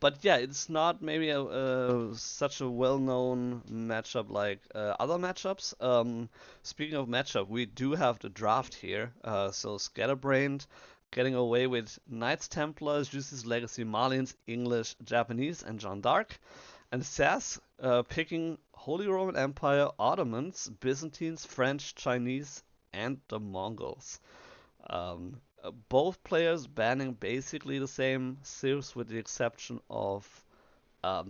But yeah, it's not maybe such a well-known matchup like other matchups. Speaking of matchup, we do have the draft here. So Scatterbrained getting away with Knights Templars, Juice's Legacy Marlians, English, Japanese, and Jeanne d'Arc. And SAS picking Holy Roman Empire, Ottomans, Byzantines, French, Chinese, and the Mongols. Both players banning basically the same civs with the exception of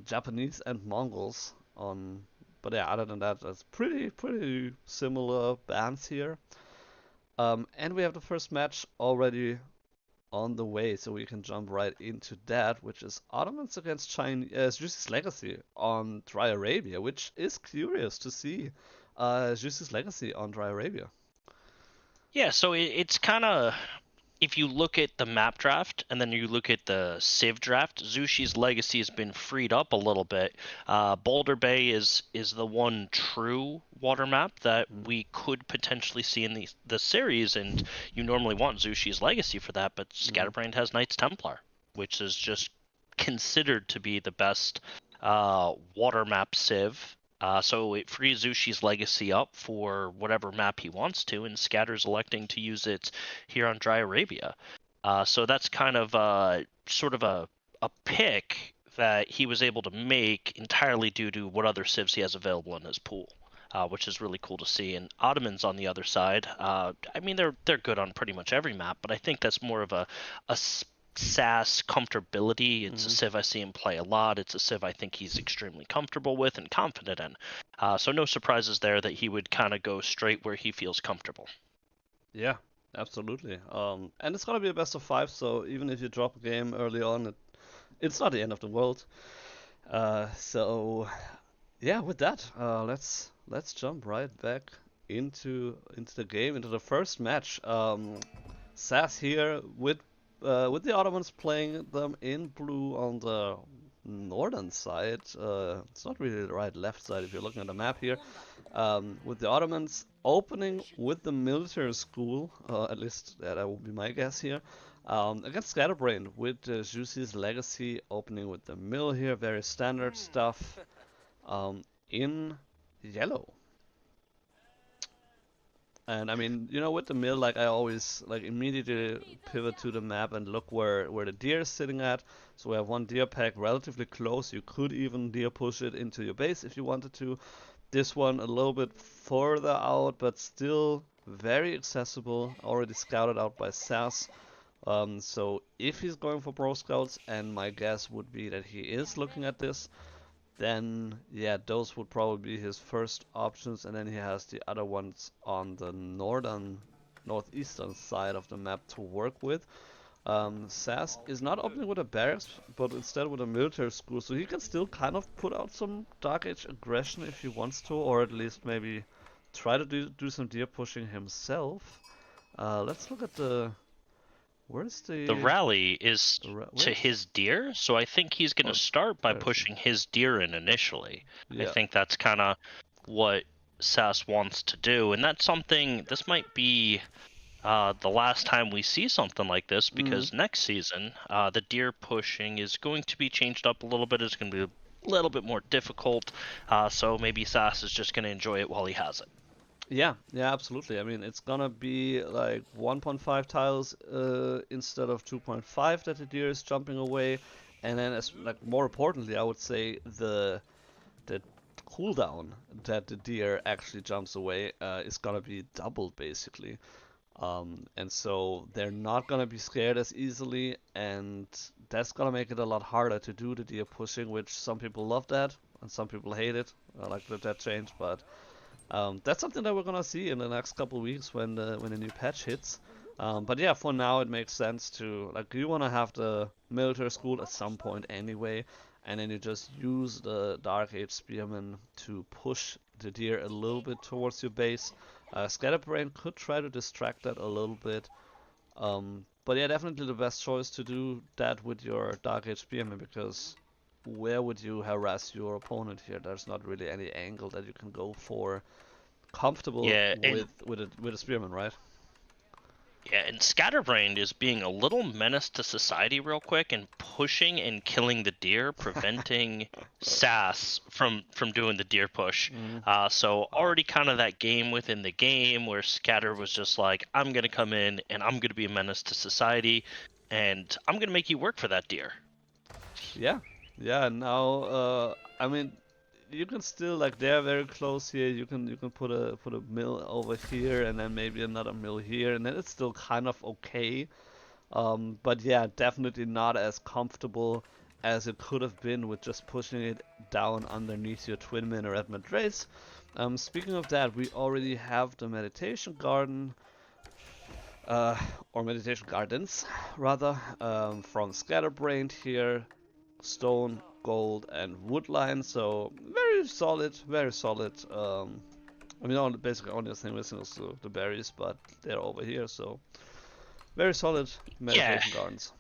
Japanese and Mongols. But yeah, other than that, it's pretty similar bans here. And we have the first match already on the way, so we can jump right into that, which is Ottomans against Chinese Juice's Legacy on Dry Arabia, which is curious to see Juice's Legacy on Dry Arabia. Yeah, so it's kind of, if you look at the map draft and then you look at the Civ draft, Zushi's Legacy has been freed up a little bit. Boulder Bay is the one true water map that we could potentially see in the series, and you normally want Zushi's Legacy for that, but Scatterbrained has Knights Templar, which is just considered to be the best water map Civ. So it frees Zushi's Legacy up for whatever map he wants to, and Scatter's electing to use it here on Dry Arabia. So that's kind of sort of a pick that he was able to make entirely due to what other civs he has available in his pool, which is really cool to see. And Ottomans on the other side, I mean they're good on pretty much every map, but I think that's more of a SAS comfortability. It's a civ I see him play a lot. It's a civ I think he's extremely comfortable with and confident in. So no surprises there that he would kind of go straight where he feels comfortable. Yeah, absolutely. And it's gonna be a best of five, so even if you drop a game early on, it's not the end of the world. So yeah, with that, let's jump right back into the game, into the first match. SAS here with the Ottomans playing them in blue on the northern side. It's not really the right left side if you're looking at the map here. With the Ottomans opening with the military school, at least that would be my guess here. Against Scatterbrained with Juicy's Legacy opening with the mill here, very standard stuff. In yellow. And I mean, with the mill, like I always like immediately pivot to the map and look where the deer is sitting at. So we have one deer pack relatively close. You could even deer push it into your base if you wanted to. This one a little bit further out, but still very accessible. Already scouted out by SAS. So if he's going for Pro Scouts, and my guess would be that he is looking at this, then yeah, those would probably be his first options, and then he has the other ones on the northeastern side of the map to work with. SAS is not opening with a barracks, but instead with a military school, so he can still kind of put out some Dark Age aggression if he wants to, or at least maybe try to do some deer pushing himself. Let's look at where's The the rally is to his deer, so I think he's going to start by pushing his deer in initially. I Yeah. think that's kind of what SAS wants to do, and that's something. This might be the last time we see something like this, because next season the deer pushing is going to be changed up a little bit. It's going to be a little bit more difficult, so maybe SAS is just going to enjoy it while he has it. Yeah, yeah, absolutely. I mean, it's gonna be like 1.5 tiles instead of 2.5 that the deer is jumping away, and then as like more importantly, I would say the cooldown that the deer actually jumps away is gonna be doubled basically. And so they're not gonna be scared as easily, and that's gonna make it a lot harder to do the deer pushing, which some people love that and some people hate it. I like that change, but that's something that we're gonna see in the next couple weeks when the new patch hits. But yeah, for now it makes sense to like you wanna have the military school at some point anyway, and then you just use the Dark Age Spearmen to push the deer a little bit towards your base. Scatterbrain could try to distract that a little bit. But yeah, definitely the best choice to do that with your Dark Age Spearmen, because where would you harass your opponent here? There's not really any angle that you can go for comfortable Yeah, and with a spearman, right? Yeah, and Scatterbrained is being a little menace to society real quick and pushing and killing the deer, preventing SAS from doing the deer push. Mm. So already kind of that game within the game where Scatter was just like, I'm gonna come in and I'm gonna be a menace to society, and I'm gonna make you work for that deer. Yeah, yeah. Now, I mean, you can still like they're very close here. You can put a mill over here, and then maybe another mill here, and then it's still kind of okay. But yeah, definitely not as comfortable as it could have been with just pushing it down underneath your twin minaret madrace. Speaking of that, we already have the meditation garden, or meditation gardens, rather, from Scatterbrained here. Stone, gold, and wood line. So very solid, very solid. I mean, basically only thing missing is the berries, but they're over here. So very solid Yeah, meditation gardens.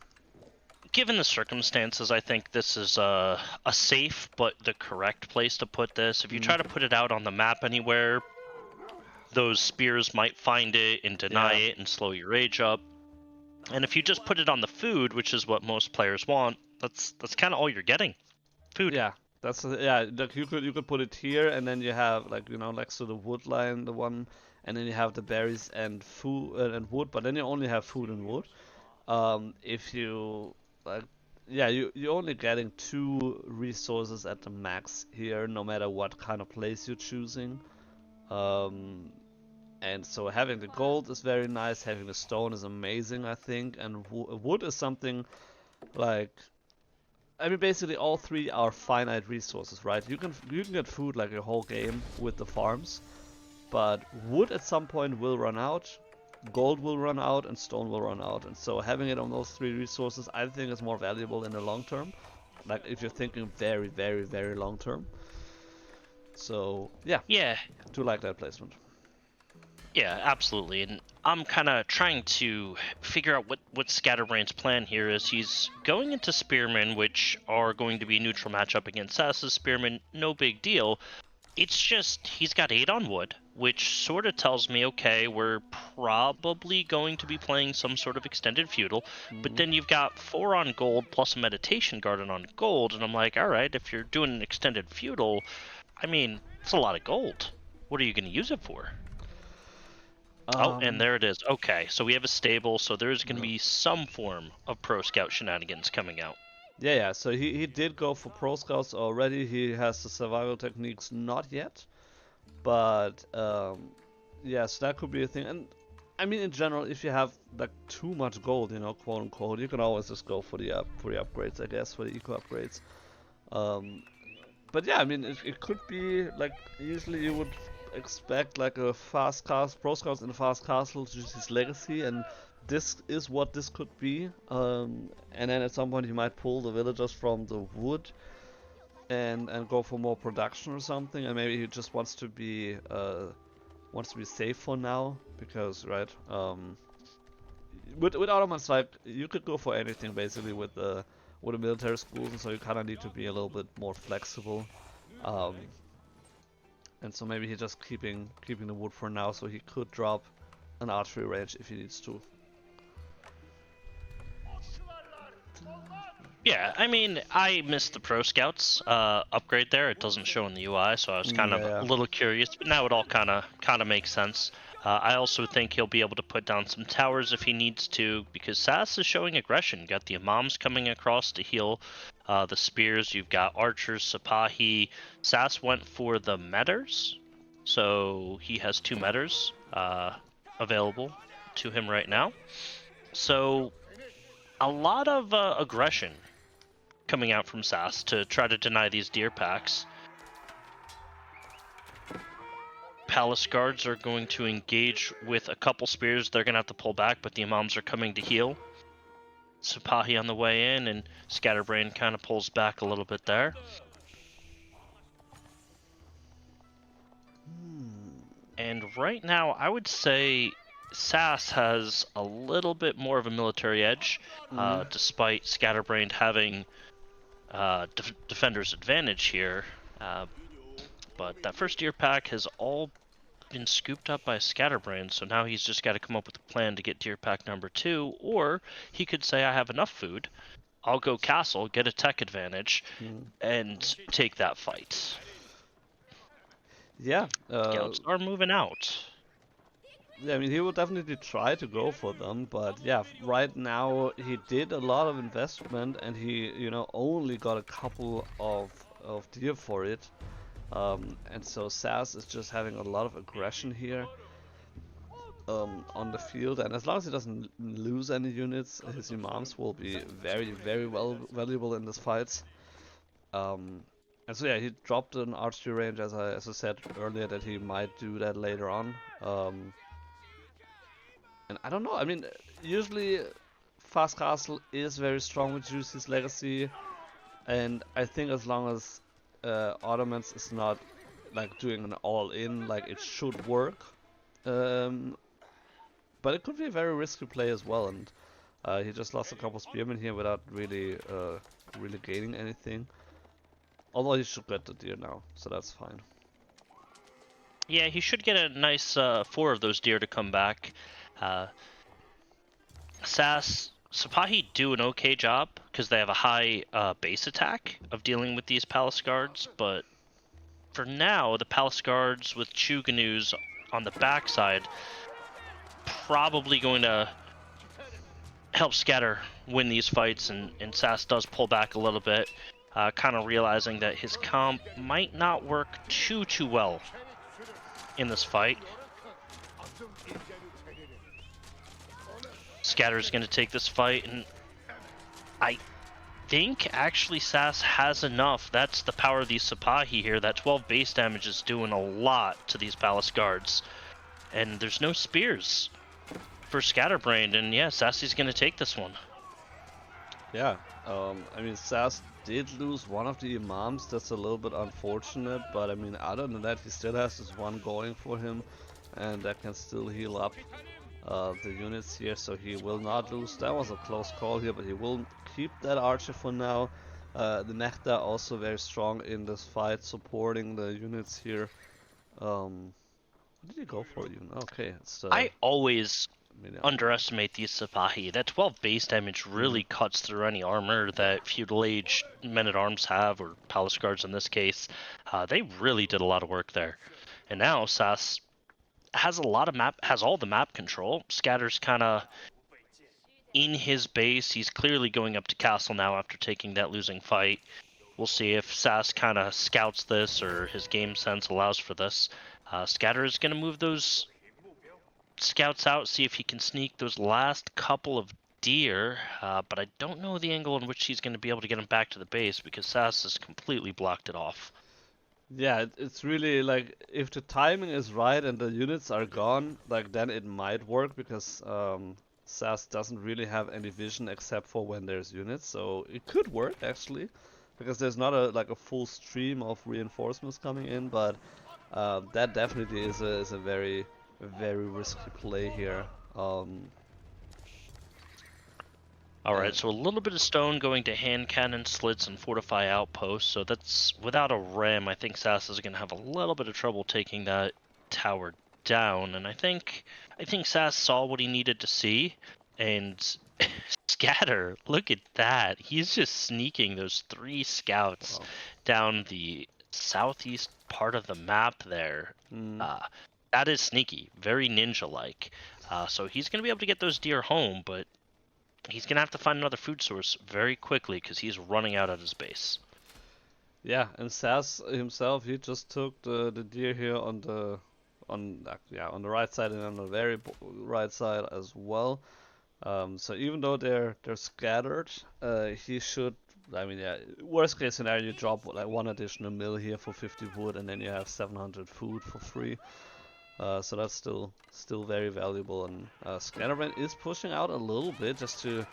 given the circumstances, I think this is a safe but the correct place to put this. If you try to put it out on the map anywhere, those spears might find it and deny Yeah. it and slow your rage up. And if you just put it on the food, which is what most players want, that's kind of all you're getting. Food. Yeah, yeah. Like you could put it here, and then you have like next to the wood line, the one, and then you have the berries and food and wood. But then you only have food and wood. If you like, yeah, you're only getting 2 resources at the max here, no matter what kind of place you're choosing. Um, and so having the gold is very nice. Having the stone is amazing, I think. And wood is something like, I mean, basically all 3 are finite resources, right? You can get food like a whole game with the farms, but wood at some point will run out, gold will run out, and stone will run out. And so having it on those 3 resources, I think, is more valuable in the long term. Like if you're thinking very, very, very long term. So yeah, Yeah, do like that placement. yeah, absolutely. And I'm kind of trying to figure out what Scatterbrain's plan here is. He's going into Spearmen, which are going to be a neutral matchup against SAS's Spearmen. No big deal. It's just he's got 8 on wood, which sort of tells me, okay, we're probably going to be playing some sort of extended feudal. But then you've got 4 on gold plus a meditation garden on gold, and I'm like, all right, if you're doing an extended feudal, I mean, it's a lot of gold. What are you going to use it for? Oh, and Um, there it is. Okay, so we have a stable, so there's going to be some form of pro scout shenanigans coming out. yeah. So he did go for pro scouts already. He has the survival techniques not yet, but yes, that could be a thing. And I mean, in general, if you have like too much gold, quote unquote, you can always just go for the upgrades, I guess, for the eco upgrades. Um, but yeah, I mean, it could be like usually you would expect like a fast cast pro scouts in a fast castle to use his legacy, and this is what this could be. And then at some point he might pull the villagers from the wood and go for more production or something, and maybe he just wants to be safe for now because with Ottomans, like you could go for anything basically with the military schools, and so you kind of need to be a little bit more flexible. Um, and so maybe he's just keeping the wood for now, so he could drop an archery range if he needs to. Yeah, I mean, I missed the Pro Scouts upgrade there. It doesn't show in the UI, so I was kind of Yeah. a little curious. But now it all kind of makes sense. I also think he'll be able to put down some towers if he needs to, because SAS is showing aggression. You got the Imams coming across to heal the spears. You've got archers, Sipahi. SAS went for the Metters, so he has 2 Metters available to him right now. So a lot of aggression coming out from SAS to try to deny these deer packs. Palace guards are going to engage with a couple spears. They're going to have to pull back, but the Imams are coming to heal. Sipahi on the way in, and Scatterbrained kind of pulls back a little bit there. And right now, I would say SAS has a little bit more of a military edge, despite Scatterbrained having defender's advantage here. But that first deer pack has all been scooped up by Scatterbrained, so now he's just got to come up with a plan to get deer pack number 2, or he could say, I have enough food, I'll go castle, get a tech advantage, and take that fight. Yeah. Scouts are moving out. Yeah, I mean, he will definitely try to go for them, but yeah, right now he did a lot of investment and he, only got a couple of deer for it. And so SAS is just having a lot of aggression here on the field, and as long as he doesn't lose any units, his imams will be very, very valuable in this fight. And so yeah, he dropped an archery range, as I said earlier, that he might do that later on. And I don't know. I mean, usually Fast Castle is very strong with Juicy's legacy, and I think as long as Ottomans is not like doing an all-in, like it should work. But it could be a very risky play as well, and he just lost a couple spearmen here without really gaining anything. Although he should get the deer now, so that's fine. Yeah, he should get a nice 4 of those deer to come back. SAS, Sipahi do an okay job because they have a high base attack of dealing with these palace guards, but for now, the palace guards with Chuganus on the backside probably going to help Scatter win these fights, and SAS does pull back a little bit, kind of realizing that his comp might not work too well in this fight. Scatter's going to take this fight, and I think actually SAS has enough. That's the power of these Sipahi here. That 12 base damage is doing a lot to these palace guards, and there's no spears for Scatterbrained, and yeah, Sassy's going to take this one. Yeah, I mean, SAS did lose one of the imams. That's a little bit unfortunate, but I mean, other than that, he still has this one going for him, and that can still heal up the units here, so he will not lose. That was a close call here, but he will keep that archer for now. The Nechta also very strong in this fight, supporting the units here. What did he go for even? Okay, it's I always underestimate these Sipahi. That 12 base damage really cuts through any armor that feudal age men-at-arms have, or palace guards in this case. They really did a lot of work there. And now SAS has all the map control. Scatter's kind of in his base. He's clearly going up to castle now after taking that losing fight. We'll see if SAS kind of scouts this or his game sense allows for this. Scatter is going to move those scouts out, see if he can sneak those last couple of deer, but I don't know the angle in which he's going to be able to get him back to the base because SAS has completely blocked it off. Yeah, it's really like if the timing is right and the units are gone, like then it might work because SAS doesn't really have any vision except for when there's units, so it could work actually because there's not a full stream of reinforcements coming in, but that definitely is a very risky play here. Alright, so a little bit of stone going to hand cannon slits and fortify outposts, so that's without a ram. I think SAS is going to have a little bit of trouble taking that tower down, and I think SAS saw what he needed to see, and Scatter, look at that. He's just sneaking those 3 scouts down the southeast part of the map there. That is sneaky, very ninja-like. So he's going to be able to get those deer home, but he's going to have to find another food source very quickly because he's running out at his base. Yeah, and SAS himself, he just took the deer here on the right side and on the very right side as well. So even though they're scattered, he should. I mean, yeah. Worst case scenario, you drop like 1 additional mill here for 50 wood, and then you have 700 food for free. So that's still very valuable, and Scatterbrained is pushing out a little bit just to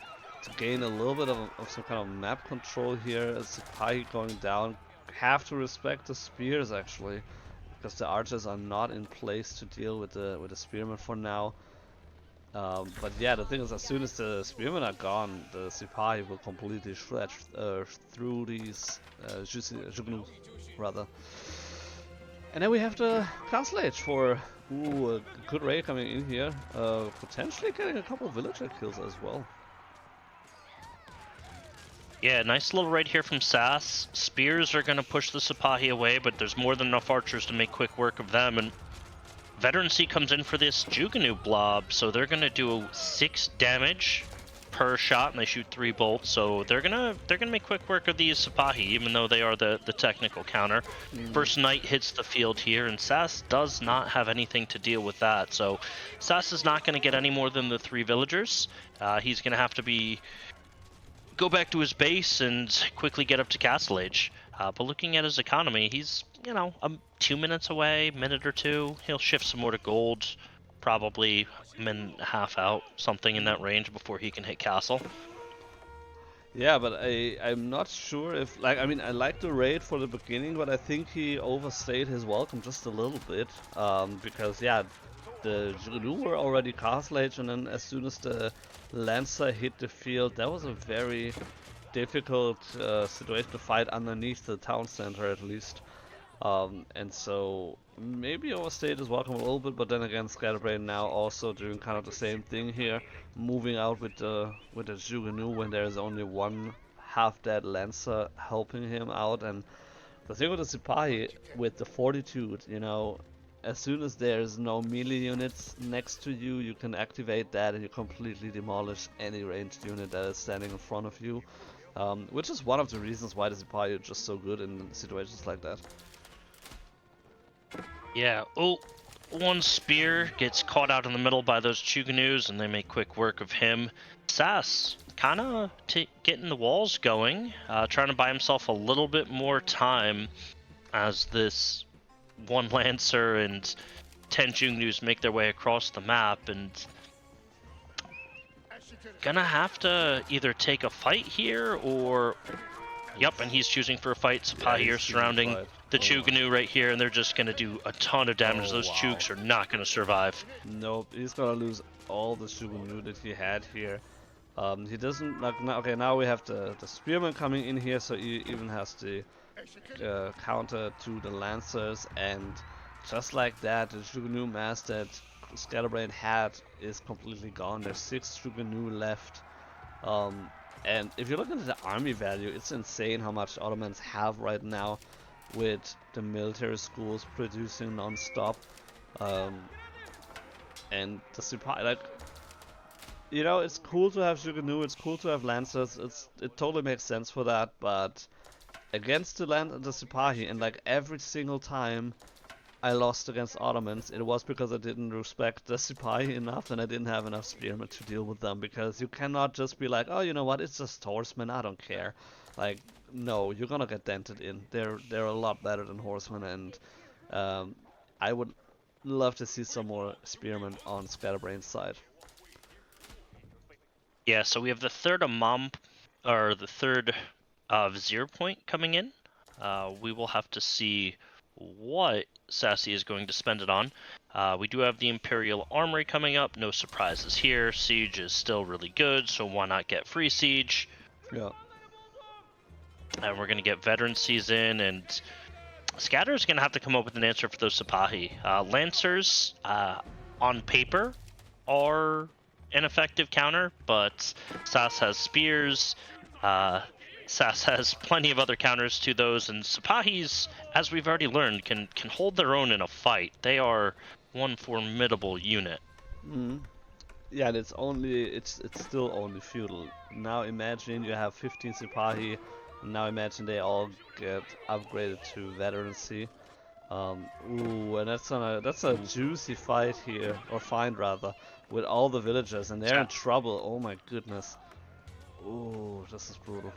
gain a little bit of some kind of map control here. As Sipahi going down, have to respect the spears actually, because the archers are not in place to deal with the spearmen for now. But yeah, the thing is, as soon as the spearmen are gone, the Sipahi will completely shred through these Jugnus, rather. And then we have the Castle Age for Ooh, a good raid coming in here. Potentially getting a couple of villager kills as well. Yeah, nice little raid here from SAS. Spears are going to push the Sipahi away, but there's more than enough archers to make quick work of them. And Veterancy comes in for this Juganu blob, so they're going to do 6 damage per shot, and they shoot 3 bolts. So they're gonna make quick work of these Sipahi, even though they are the technical counter. First Knight hits the field here, and SAS does not have anything to deal with that. So SAS is not going to get any more than the 3 villagers. He's going to have to go back to his base and quickly get up to Castle Age. But looking at his economy, he's, 2 minutes away, minute or two. He'll shift some more to gold, probably a minute and a half out, something in that range before he can hit Castle. Yeah, but I'm not sure if, like, I mean, I like the raid for the beginning, but I think he overstayed his welcome just a little bit. Because, yeah, the Juganu were already Castle Age, and then as soon as the Lancer hit the field, that was a very difficult situation to fight underneath the town center, at least. And so maybe overstayed his welcome a little bit, but then again, Scatterbrained now also doing kind of the same thing here, moving out with the Juganu when there's only one half-dead Lancer helping him out. And the thing with the Sipahi, with the Fortitude, as soon as there's no melee units next to you, you can activate that and you completely demolish any ranged unit that is standing in front of you. Which is one of the reasons why the Sipahi are just so good in situations like that. Yeah, one spear gets caught out in the middle by those Chuganus, and they make quick work of him. SAS kind of getting the walls going, trying to buy himself a little bit more time as this one Lancer and 10 Chuganus make their way across the map, and gonna have to either take a fight here or... Yep, and he's choosing for a fight. Sipahi are surrounding the Chuganu right here, and they're just going to do a ton of damage. Those Chugs are not going to survive. Nope, he's going to lose all the Chuganu that he had here. He doesn't... Okay, now we have the Spearman coming in here, so he even has the counter to the Lancers, and just like that, the Chuganu mass that Scatterbrained had is completely gone. There's 6 Chuganu left. And if you look at the army value, it's insane how much Ottomans have right now with the military schools producing non-stop. And the Sipahi, like, it's cool to have Juganu, it's cool to have Lancers, it totally makes sense for that, but against the Sipahi, and like every single time I lost against Ottomans, it was because I didn't respect the Sipahi enough and I didn't have enough spearmen to deal with them, because you cannot just be like, oh, you know what, it's just horsemen, I don't care. Like, no, you're gonna get dented in. They're a lot better than horsemen, and I would love to see some more spearmen on Scatterbrain's side. Yeah, so we have the third the third Vizier point coming in. We will have to see what Sassy is going to spend it on. We do have the Imperial Armory coming up. No surprises here. Siege is still really good, so why not get free Siege? Yeah. And we're going to get Veterancies in, and Scatter's going to have to come up with an answer for those Sipahi. Lancers, on paper, are an effective counter, but SAS has Spears. SAS has plenty of other counters to those, and Sipahis, as we've already learned, can hold their own in a fight. They are one formidable unit. Yeah, and it's still only feudal. Now imagine you have 15 Sipahi, and now imagine they all get upgraded to veterancy. Ooh, and that's a juicy fight here, or find rather, with all the villagers, and they're in trouble. Oh my goodness. Ooh, this is brutal.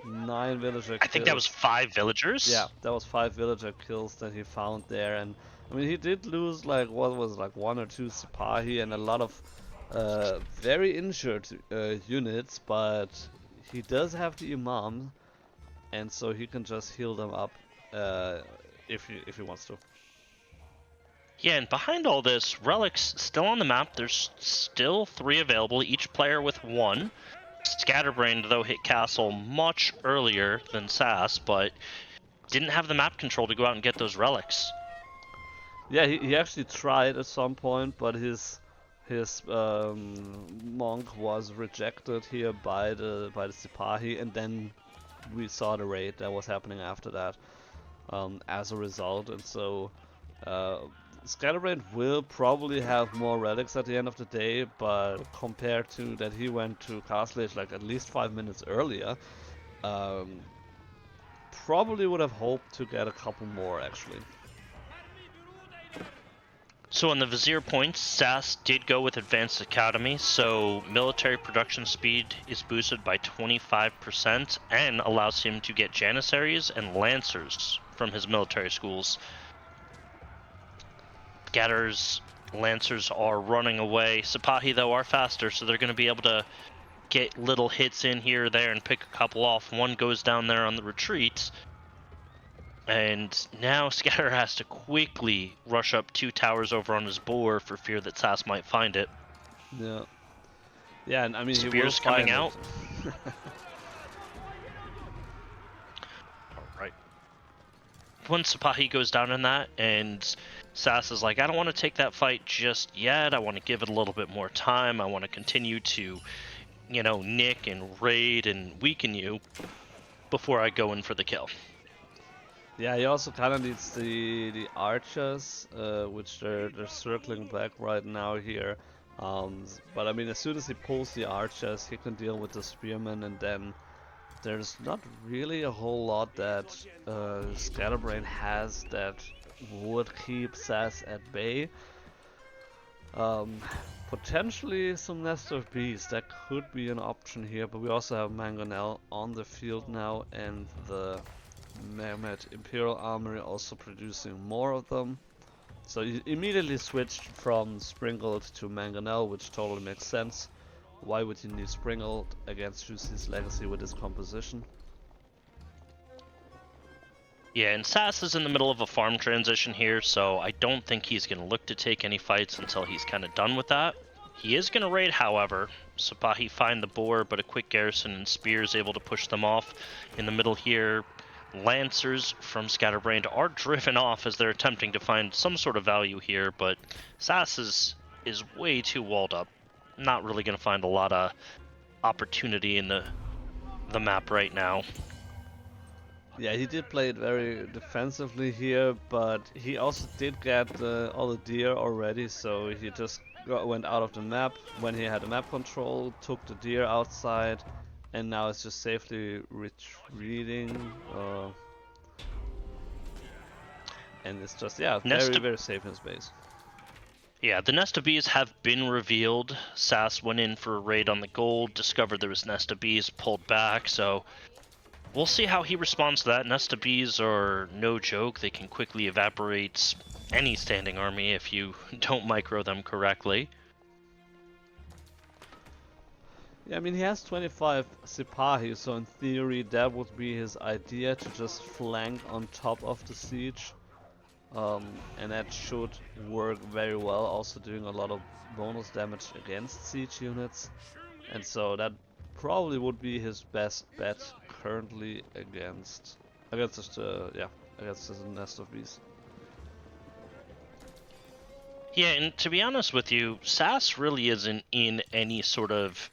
9 villager kills. I think that was 5 villagers. Yeah, that was 5 villager kills that he found there, and I mean he did lose like what was like 1 or 2 Sipahi and a lot of very injured units, but he does have the Imam, and so he can just heal them up if he wants to. Yeah, and behind all this, relics still on the map. There's still 3 available, each player with 1. Scatterbrained, though, hit Castle much earlier than SAS, but didn't have the map control to go out and get those relics. Yeah, he actually tried at some point, but his monk was rejected here by the Sipahi, and then we saw the raid that was happening after that. As a result, and so uh, Scatterbrained will probably have more relics at the end of the day, but compared to that he went to Castle Age like at least 5 minutes earlier, um, probably would have hoped to get a couple more actually. So on the Vizier points, SAS did go with Advanced Academy, so military production speed is boosted by 25% and allows him to get Janissaries and Lancers from his military schools. Scatter's Lancers are running away. Sipahi, though, are faster, so they're going to be able to get little hits in here or there and pick a couple off. One goes down there on the retreat. And now Scatter has to quickly rush up 2 towers over on his boar for fear that SAS might find it. Yeah. Yeah, and I mean he will Spears coming find out. it. Alright. When Sipahi goes down in that, and SAS is like, I don't want to take that fight just yet. I want to give it a little bit more time. I want to continue to, nick and raid and weaken you before I go in for the kill. Yeah, he also kind of needs the archers, which they're circling back right now here. But I mean, as soon as he pulls the archers, he can deal with the spearmen, and then there's not really a whole lot that Scatterbrain has that would keep SAS at bay. Potentially some Nest of Bees, that could be an option here, but we also have Mangonel on the field now, and the Mehmet Imperial Armory also producing more of them. So you immediately switched from Springled to Mangonel, which totally makes sense. Why would you need Springled against Juicy's Legacy with this composition? Yeah, and SAS is in the middle of a farm transition here, so I don't think he's going to look to take any fights until he's kind of done with that. He is going to raid, however. Sipahi find the boar, but a quick garrison and spears able to push them off. In the middle here, Lancers from Scatterbrained are driven off as they're attempting to find some sort of value here, but SAS is way too walled up. Not really going to find a lot of opportunity in the map right now. Yeah, he did play it very defensively here, but he also did get all the deer already, so he just went out of the map when he had the map control, took the deer outside, and now it's just safely retreating. And it's just, yeah, very safe in space. Yeah, the Nest of Bees have been revealed. SAS went in for a raid on the gold, discovered there was Nest of Bees, pulled back, so we'll see how he responds to that. Nest of Bees are no joke. They can quickly evaporate any standing army if you don't micro them correctly. Yeah, I mean, he has 25 Sipahi, so in theory that would be his idea, to just flank on top of the siege. And that should work very well, also doing a lot of bonus damage against siege units. And so that probably would be his best bet currently against against the Nest of Bees. Yeah, and to be honest with you, SAS really isn't in any sort of...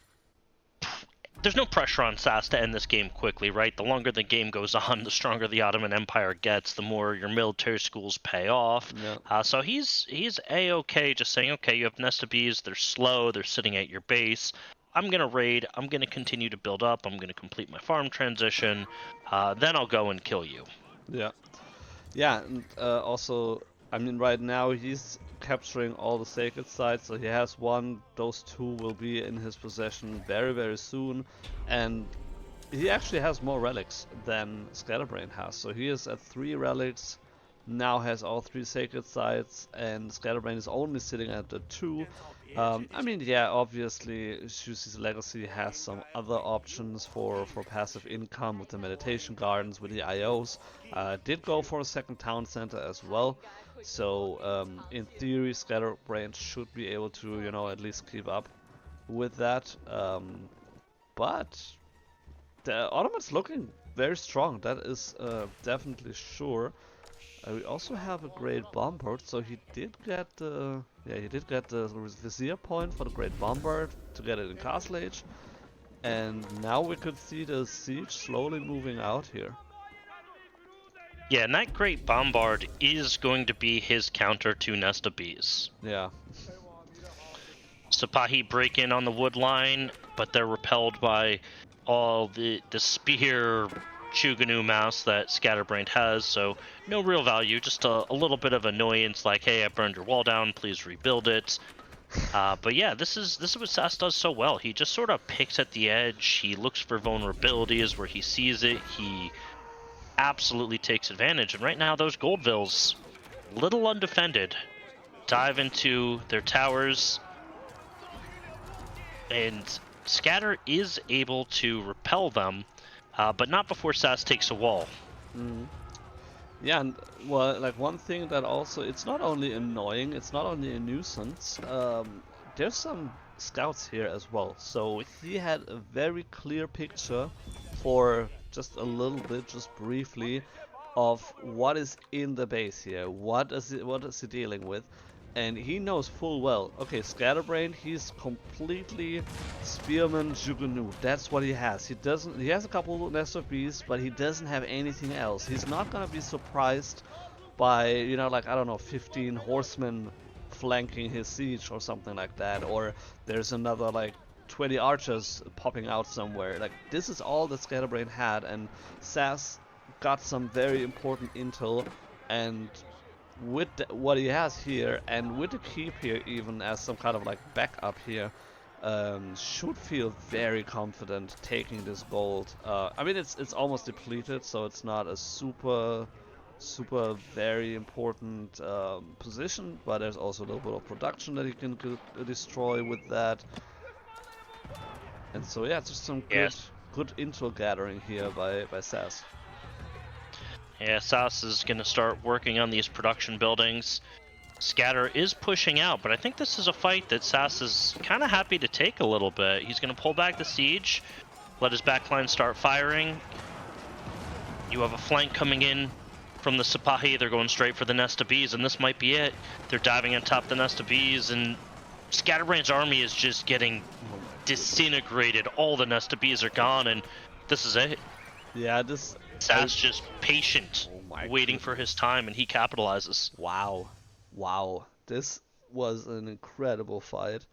There's no pressure on SAS to end this game quickly, right? The longer the game goes on, the stronger the Ottoman Empire gets, the more your military schools pay off. Yeah. So he's A-okay just saying, okay, you have Nest of Bees, they're slow, they're sitting at your base. I'm going to raid, I'm going to continue to build up, I'm going to complete my farm transition, then I'll go and kill you. Yeah. Yeah, and also, I mean, right now he's capturing all the sacred sites, so he has one, those two will be in his possession very soon, and he actually has more relics than Scatterbrained has, so he is at 3 relics, now has all 3 sacred sites, and Scatterbrained is only sitting at the 2. I mean, yeah, obviously Shusi's Legacy has some other options for passive income with the meditation gardens, with the IOs. Did go for a second town center as well. So in theory, Scatterbrained should be able to, at least keep up with that. But the Ottomans looking very strong. That is definitely sure. we also have a great bombard, so he did get the vizier point for the great bombard to get it in castle age, and now we could see the siege slowly moving out here. Yeah, and that great bombard is going to be his counter to Nest of Bees. Yeah. Sipahi break in on the wood line, but they're repelled by all the spear Chuganu mouse that Scatterbrained has, so no real value, just a little bit of annoyance like, hey, I burned your wall down, please rebuild it. But yeah, this is what SAS does so well. He just sort of picks at the edge, he looks for vulnerabilities where he sees it, he absolutely takes advantage, and right now those Goldvilles, little undefended, dive into their towers, and Scatter is able to repel them, but not before SAS takes a wall. Mm. Yeah, and well, like one thing that also, it's not only annoying, it's not only a nuisance, there's some scouts here as well. So he had a very clear picture for just a little bit, just briefly, of what is in the base here, what is he dealing with, and he knows full well. Okay, Scatterbrained, he's completely Spearman Jugunu. That's what he has. He has a couple Nest of Bees, but he doesn't have anything else. He's not gonna be surprised by, you know, like, I don't know, 15 horsemen flanking his siege or something like that, or there's another like 20 archers popping out somewhere. Like, this is all that Scatterbrained had, and SAS got some very important intel, and with what he has here, and with the keep here even as some kind of like backup here, should feel very confident taking this gold. I mean, it's almost depleted, so it's not a super very important position, but there's also a little bit of production that he can destroy with that. And so yeah, it's just some good intel gathering here by SAS. Yeah, SAS is going to start working on these production buildings. Scatter is pushing out, but I think this is a fight that SAS is kind of happy to take a little bit. He's going to pull back the siege, let his backline start firing. You have a flank coming in from the Sipahi. They're going straight for the Nest of Bees, and this might be it. They're diving on top of the Nest of Bees, and Scatterbrain's army is just getting disintegrated. All the Nest of Bees are gone, and this is it. Yeah, this... SAS just patient, waiting for his time, and he capitalizes. Wow. Wow. This was an incredible fight.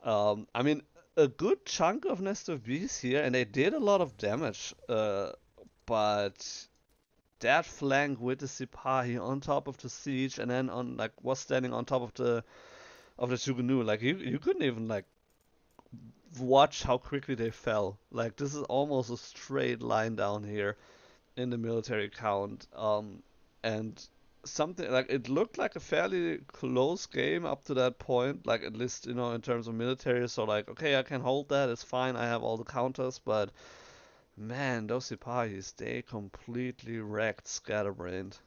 I mean, a good chunk of Nest of Bees here, and they did a lot of damage. But that flank with the Sipahi on top of the siege, and then on like was standing on top of the Sugunu, like you couldn't even like watch how quickly they fell. Like, this is almost a straight line down here in the military count. And something like, it looked like a fairly close game up to that point, like at least, you know, in terms of military. So like, okay, I can hold that, it's fine, I have all the counters, but man, those Sipahis, they completely wrecked Scatterbrained.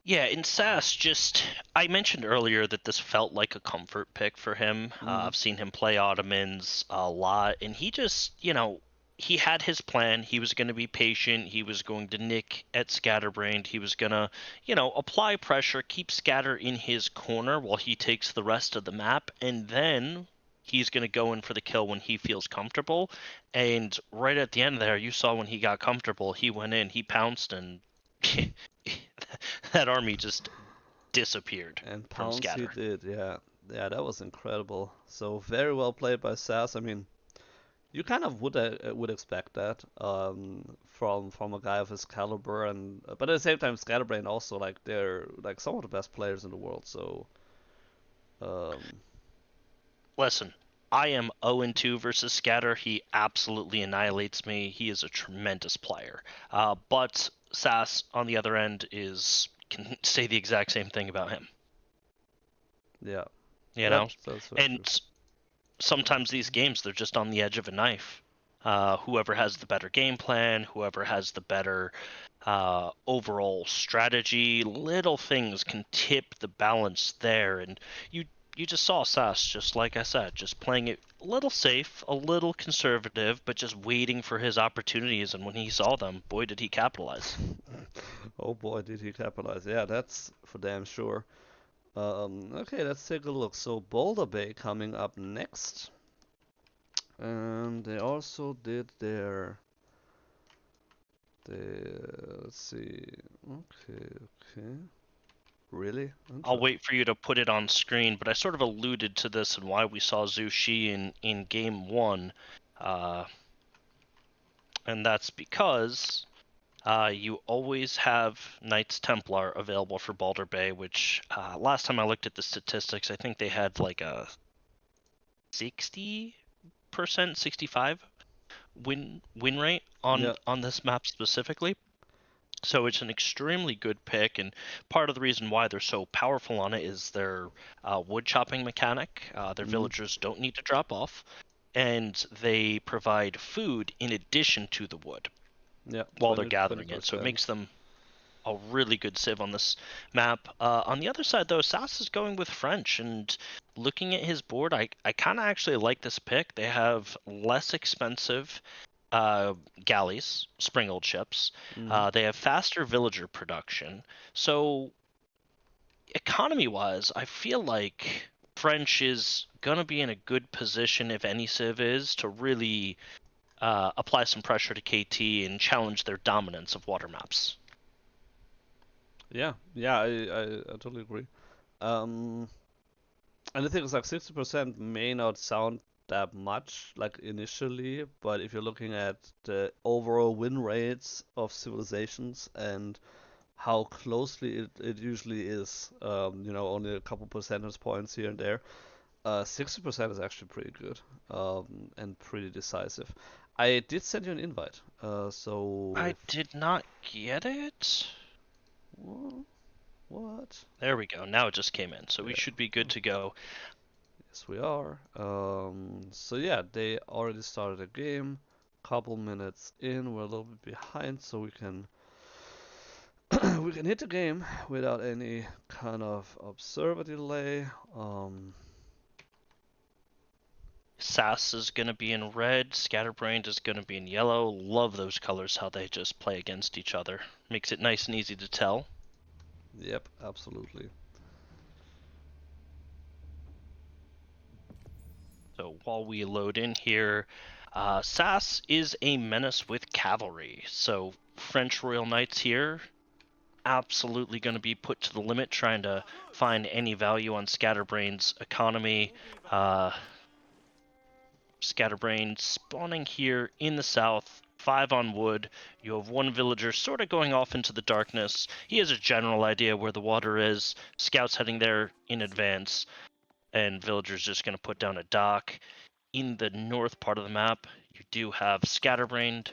Yeah, in SAS, I mentioned earlier that this felt like a comfort pick for him. I've seen him play Ottomans a lot, and he just, he had his plan. He was going to be patient. He was going to nick at Scatterbrained. He was going to, apply pressure, keep Scatter in his corner while he takes the rest of the map, and then he's going to go in for the kill when he feels comfortable. And right at the end there, you saw when he got comfortable, he went in, he pounced, and that army just disappeared. And from pounce Scatter. he did, yeah. Yeah, that was incredible. So very well played by SAS. I mean, you kind of would expect that from a guy of his caliber, and but at the same time, Scatterbrained also, like, they're like some of the best players in the world. So um, Listen, I am 0-2 versus Scatter. He absolutely annihilates me. He is a tremendous player. But SAS, on the other end, can say the exact same thing about him. yeah, You know? that's And true. sometimes these games, they're just on the edge of a knife. Whoever has the better game plan, whoever has the better overall strategy, little things can tip the balance there. And you you just saw SAS, just like I said, just playing it a little safe, a little conservative, but just waiting for his opportunities. And when he saw them, boy, did he capitalize. Oh boy, did he capitalize. Yeah, that's for damn sure. Okay, let's take a look. So Boulder Bay coming up next. And they also did let's see. Okay, okay. Really? I'll Interesting. wait for you to put it on screen, but I sort of alluded to this and why we saw Zhu Shi in game one. Uh, and that's because you always have Knights Templar available for Balder Bay, which last time I looked at the statistics, I think they had like a 60%, 65 win rate Yeah. on this map specifically. So it's an extremely good pick, and part of the reason why they're so powerful on it is their wood chopping mechanic. Their Mm, villagers don't need to drop off, and they provide food in addition to the wood yeah. while they're 20, gathering it. So it 20%. makes them a really good civ on this map. On the other side, though, SAS is going with French, and looking at his board, I kind of actually like this pick. They have less expensive galleys, spring-old ships. Mm, They have faster villager production. So, economy-wise, I feel like French is gonna be in a good position, if any civ is, to really apply some pressure to KT and challenge their dominance of water maps. yeah. Yeah. I totally agree. Um, and the thing is, like 60% may not sound that much, like initially, but if you're looking at the overall win rates of civilizations and how closely it usually is, only a couple percentage points here and there. 60% is actually pretty good, and pretty decisive. I did send you an invite, so I if did not get it. what? There we go. Now it just came in, so we Yeah, should be good to go. yes we are. So yeah, they already started a game. Couple minutes in, we're a little bit behind, so we can we can hit the game without any kind of observer delay. SAS is going to be in red, Scatterbrained is going to be in yellow. Love those colors, how they just play against each other. Makes it nice and easy to tell. Yep, absolutely. So while we load in here, SAS is a menace with cavalry. So French Royal Knights here, absolutely going to be put to the limit trying to find any value on Scatterbrain's economy. Uh, Scatterbrained spawning here in the south, 5 on wood. You have one villager sort of going off into the darkness. He has a general idea where the water is. Scouts heading there in advance, and villagers just going to put down a dock. In the north part of the map, you do have Scatterbrained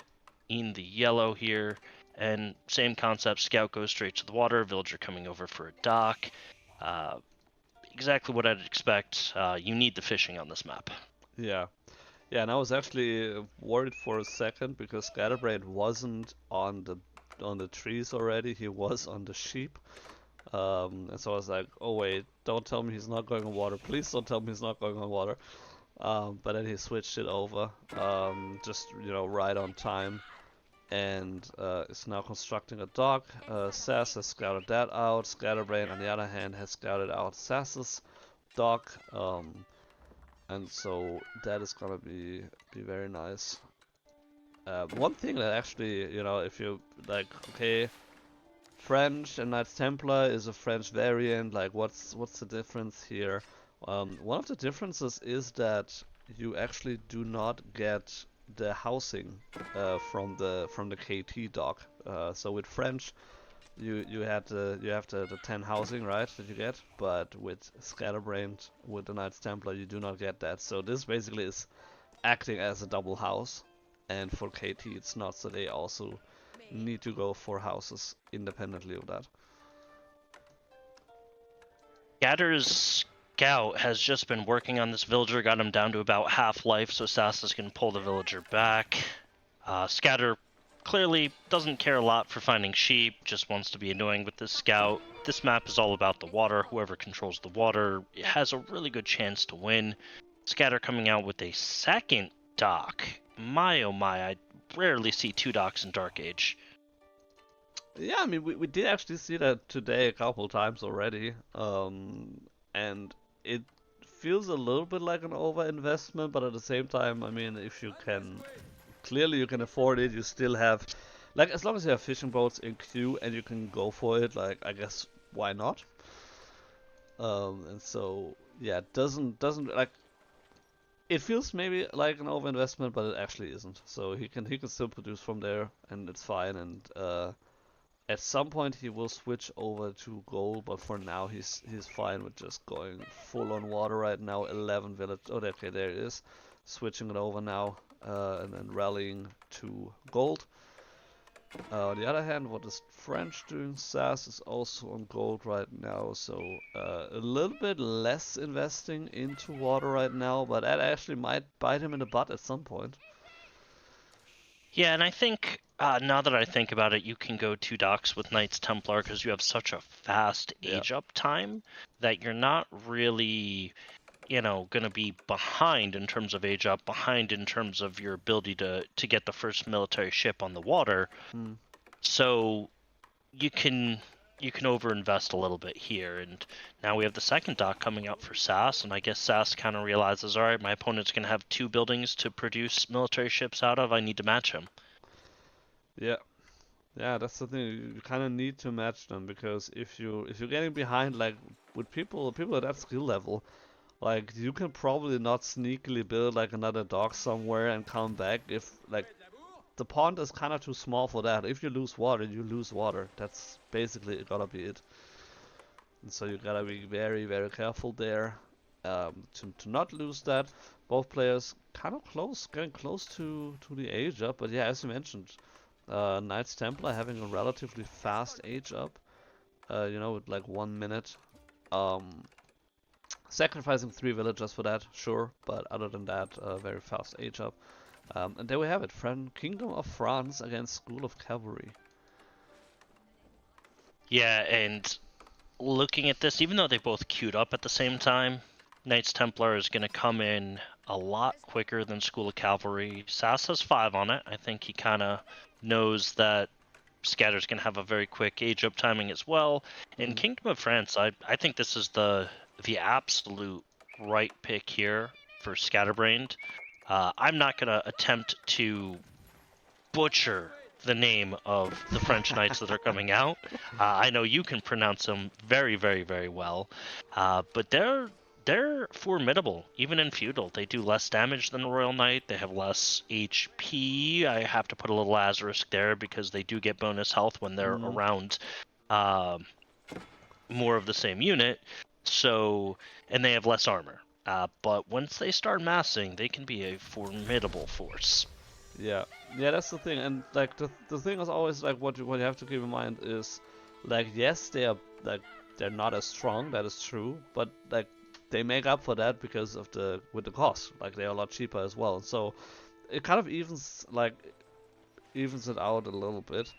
in the yellow here, and same concept, scout goes straight to the water, villager coming over for a dock. Uh, exactly what I'd expect. You need the fishing on this map. Yeah. Yeah, and I was actually worried for a second because Scatterbrained wasn't on the trees already. He was on the sheep. And so I was like, oh wait, don't tell me he's not going on water. Please don't tell me he's not going on water. But then he switched it over, just right on time, and is now constructing a dock. SAS has scouted that out. Scatterbrain, on the other hand, has scouted out SAS's dock. And so that is gonna be very nice. One thing that actually, if you like, okay, French and Knights Templar is a French variant. Like, what's the difference here? One of the differences is that you actually do not get the housing from the KT dock. So with French, you have the 10 housing, right, that you get, but with Scatterbrained, with the Knights Templar, you do not get that. So this basically is acting as a double house, and for KT it's not, so they also need to go for houses independently of that. Scatter's scout has just been working on this villager, got him down to about half life, so SAS is going to pull the villager back. Scatter clearly doesn't care a lot for finding sheep, just wants to be annoying with this scout. This map is all about the water. Whoever controls the water has a really good chance to win. Scatter coming out with a second dock. My oh my, I rarely see 2 docks in Dark Age. Yeah, I mean, we did actually see that today a couple times already, and it feels a little bit like an overinvestment, but at the same time, I mean, if you can, clearly you can afford it, you still have, like, as long as you have fishing boats in queue and you can go for it, like, I guess, why not? And so, yeah, it doesn't, like, it feels maybe like an overinvestment, but it actually isn't. So he can still produce from there, and it's fine, and, at some point he will switch over to gold, but for now he's fine with just going full on water right now. 11 village. Oh, okay, there it is. Switching it over now, and then rallying to gold. On the other hand, what is French doing? SAS is also on gold right now, so a little bit less investing into water right now, but that actually might bite him in the butt at some point. Yeah, and I think now that I think about it, you can go 2 docks with Knights Templar because you have such a fast age up time that you're not really, going to be behind in terms of age up, behind in terms of your ability to get the first military ship on the water. So you can overinvest a little bit here, and now we have the second dock coming out for SAS, and I guess SAS kind of realizes, all right, my opponent's going to have 2 buildings to produce military ships out of. I need to match him. Yeah, yeah, that's the thing. You kind of need to match them because if you're getting behind, like with people at that skill level, like you can probably not sneakily build like another dock somewhere and come back if like the pond is kind of too small for that. If you lose water, you lose water. That's basically gotta be it. And so you gotta be very, very careful there, to not lose that. Both players kind of close, getting close to the age up. But yeah, as you mentioned, Knights Templar having a relatively fast age up. With like 1 minute. Sacrificing 3 villagers for that, sure, but other than that, very fast age up. And there we have it, Kingdom of France against School of Cavalry. Yeah, and looking at this, even though they both queued up at the same time, Knights Templar is going to come in a lot quicker than School of Cavalry. SAS has 5 on it. I think he kind of knows that Scatter's going to have a very quick age up timing as well. In Kingdom of France, I think this is the absolute right pick here for Scatterbrained. I'm not going to attempt to butcher the name of the French knights that are coming out. I know you can pronounce them very, very, very well, but they're formidable, even in feudal. They do less damage than the Royal Knight. They have less HP. I have to put a little asterisk there because they do get bonus health when they're around more of the same unit. So, and they have less armor. But once they start massing, they can be a formidable force. Yeah, that's the thing, and like the thing is always like what you have to keep in mind is, like, yes, they're not as strong, that is true, but like they make up for that because of the cost, like they're a lot cheaper as well. So it kind of evens it out a little bit.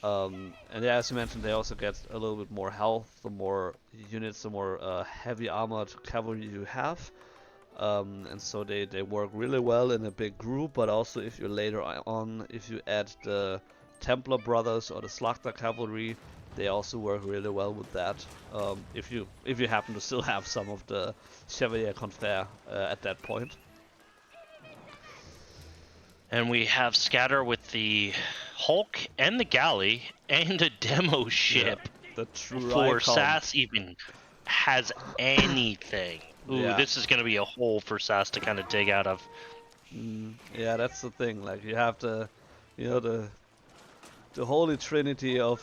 And yeah, as you mentioned, they also get a little bit more health, the more units, the more heavy armored cavalry you have. And so they work really well in a big group, but also if you later on, if you add the Templar brothers or the Slachta cavalry, they also work really well with that. If you happen to still have some of the Chevalier Confrère at that point. And we have Scatter with the Hulk and the galley and a demo ship. Yeah, the true before icon. SAS even has anything. Ooh, Yeah. This is going to be a hole for SAS to kind of dig out of. Yeah, that's the thing. Like you have the holy trinity of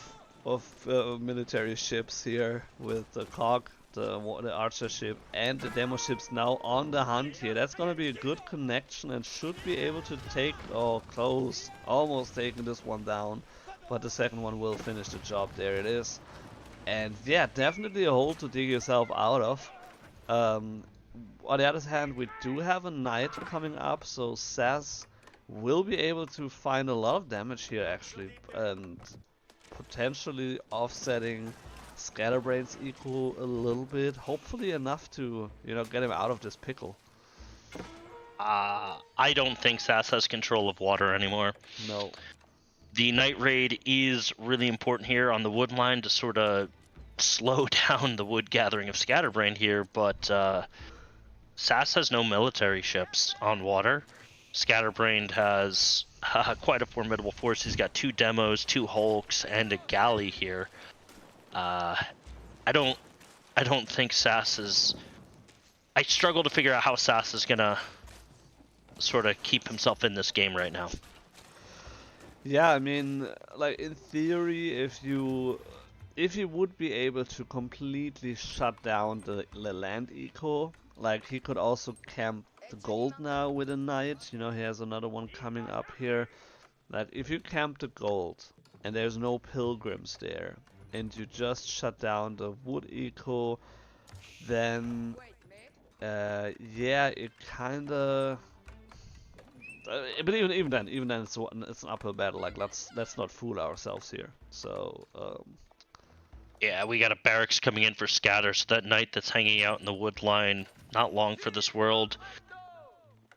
military ships here with the cog, the archer ship, and the demo ships now on the hunt here. That's gonna be a good connection and should be able to take almost taking this one down, but the second one will finish the job. There it is, and yeah, definitely a hole to dig yourself out of. On the other hand, we do have a knight coming up, so SAS will be able to find a lot of damage here actually, and potentially offsetting Scatterbrain's eco a little bit. Hopefully enough to, you know, get him out of this pickle. I don't think SAS has control of water anymore. No. The Night Raid is really important here on the wood line to sort of slow down the wood gathering of Scatterbrained here, but SAS has no military ships on water. Scatterbrained has quite a formidable force. He's got 2 demos, 2 hulks, and a galley here. I don't think SAS is. I struggle to figure out how SAS is gonna sort of keep himself in this game right now. Yeah, I mean, like in theory, if you would be able to completely shut down the land eco, like he could also camp the gold now with a knight. You know, he has another one coming up here. Like if you camp the gold and there's no pilgrims there, and you just shut down the wood eco, then yeah, it kinda. But even then, it's an uphill battle. Like let's not fool ourselves here. So Yeah, we got a barracks coming in for Scatter, so that knight that's hanging out in the wood line, not long for this world.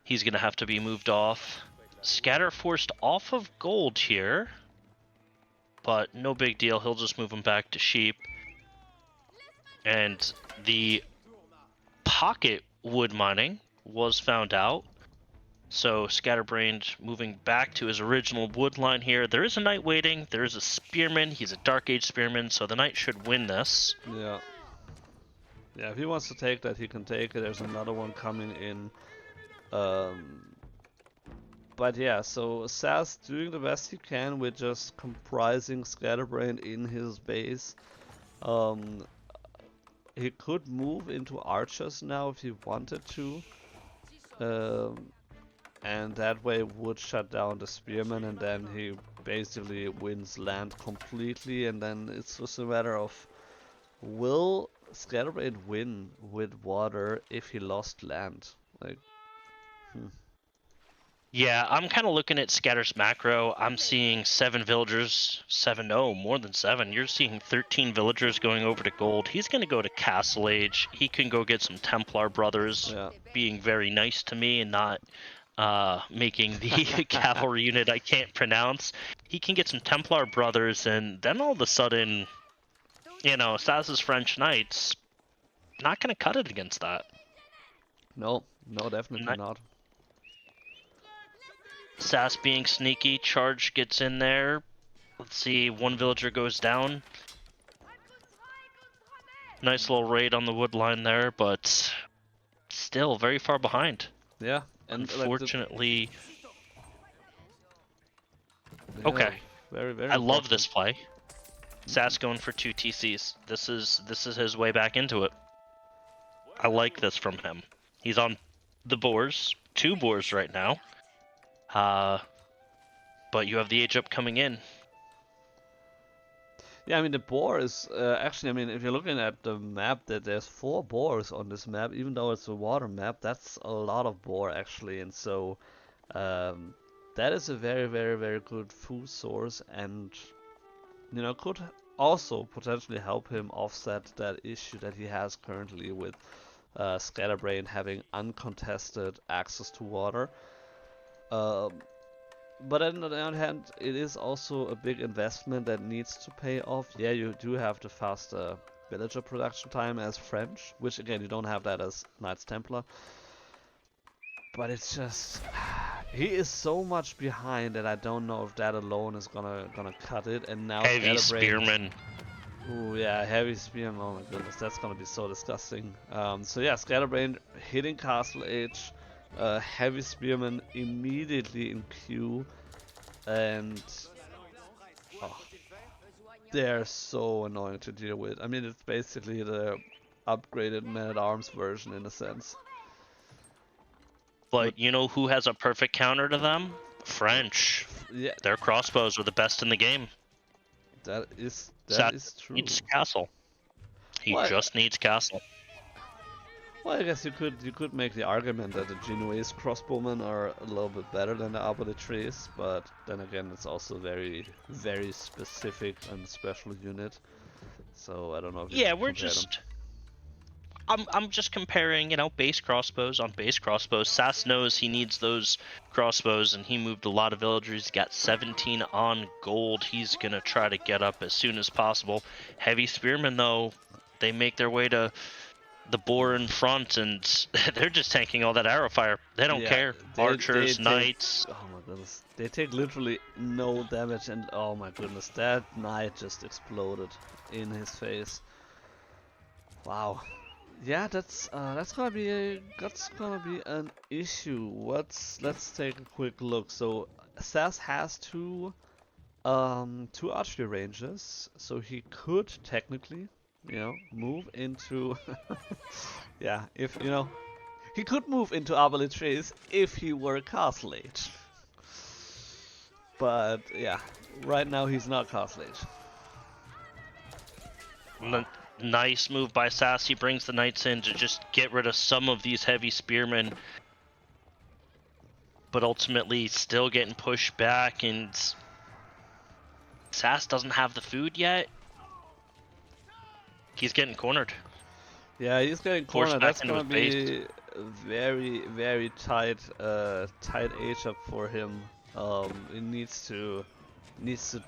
He's gonna have to be moved off. Scatter forced off of gold here, but no big deal. He'll just move him back to sheep. And the pocket wood mining was found out. So Scatterbrained moving back to his original wood line here. There is a knight waiting. There is a spearman. He's a Dark Age spearman, so the knight should win this. yeah, yeah. If he wants to take that, he can take it. There's another one coming in. But yeah, so SAS doing the best he can with just comprising Scatterbrained in his base. He could move into archers now if he wanted to. And that way would shut down the spearman, and then he basically wins land completely, and then it's just a matter of will Scatterbrained win with water if he lost land? Like, Yeah, I'm kind of looking at Scatter's macro. I'm seeing 7 villagers, 7, no, more than 7. You're seeing 13 villagers going over to gold. He's going to go to Castle Age. He can go get some Templar brothers, yeah. being very nice to me and not making the cavalry unit I can't pronounce. He can get some Templar brothers, and then all of a sudden, you know, SAS's French Knights not going to cut it against that. No, definitely not. SAS being sneaky, charge gets in there. Let's see, 1 villager goes down. Nice little raid on the wood line there, but still very far behind. Yeah, and unfortunately. Like okay. Very. I love this play. SAS going for 2 TCs. This is his way back into it. I like this from him. He's on the boars, 2 boars right now. But you have the age up coming in. Yeah, I mean the boar is actually. I mean, if you're looking at the map, that there's 4 boars on this map, even though it's a water map. That's a lot of boar actually, and so that is a very good food source, and you know could also potentially help him offset that issue that he has currently with Scatterbrained having uncontested access to water. But on the other hand, it is also a big investment that needs to pay off. Yeah, you do have the faster villager production time as French, which again you don't have that as Knights Templar. But it's just he is so much behind that I don't know if that alone is gonna cut it. And now heavy spearman. Ooh yeah, heavy spearman. Oh my goodness, that's gonna be so disgusting. So yeah, Scatterbrained hitting Castle Age. Heavy spearman immediately in queue, and they're so annoying to deal with. I mean, it's basically the upgraded man-at-arms version in a sense. But you know who has a perfect counter to them? French. Yeah, their crossbows are the best in the game. That is true. Needs castle. He just needs castle. Well, I guess you could make the argument that the Genoese crossbowmen are a little bit better than the Arbaletres, but then again, it's also very specific and special unit. So I don't know if you Yeah, can we're compare them. just I'm just comparing, you know, base crossbows on base crossbows. SAS knows he needs those crossbows, and he moved a lot of villagers. He got 17 on gold. He's gonna try to get up as soon as possible. Heavy spearmen, though, they make their way to the boar in front, and they're just tanking all that arrow fire. They don't Yeah, care. they Archers, take. knights. Oh my goodness, they take literally no damage, and oh my goodness, that knight just exploded in his face. Wow. Yeah, that's gonna be an issue. Let's take a quick look. So SAS has two archery ranges, so he could technically, move into yeah, if he could move into Arbaletres if he were Castle Age. But yeah, right now he's not Castle Age. Wow. Nice move by SAS. He brings the knights in to just get rid of some of these heavy spearmen, but ultimately still getting pushed back, and SAS doesn't have the food yet. He's getting cornered. Yeah, he's getting Forced cornered. back That's into gonna his base. be very tight, tight age up for him. He needs to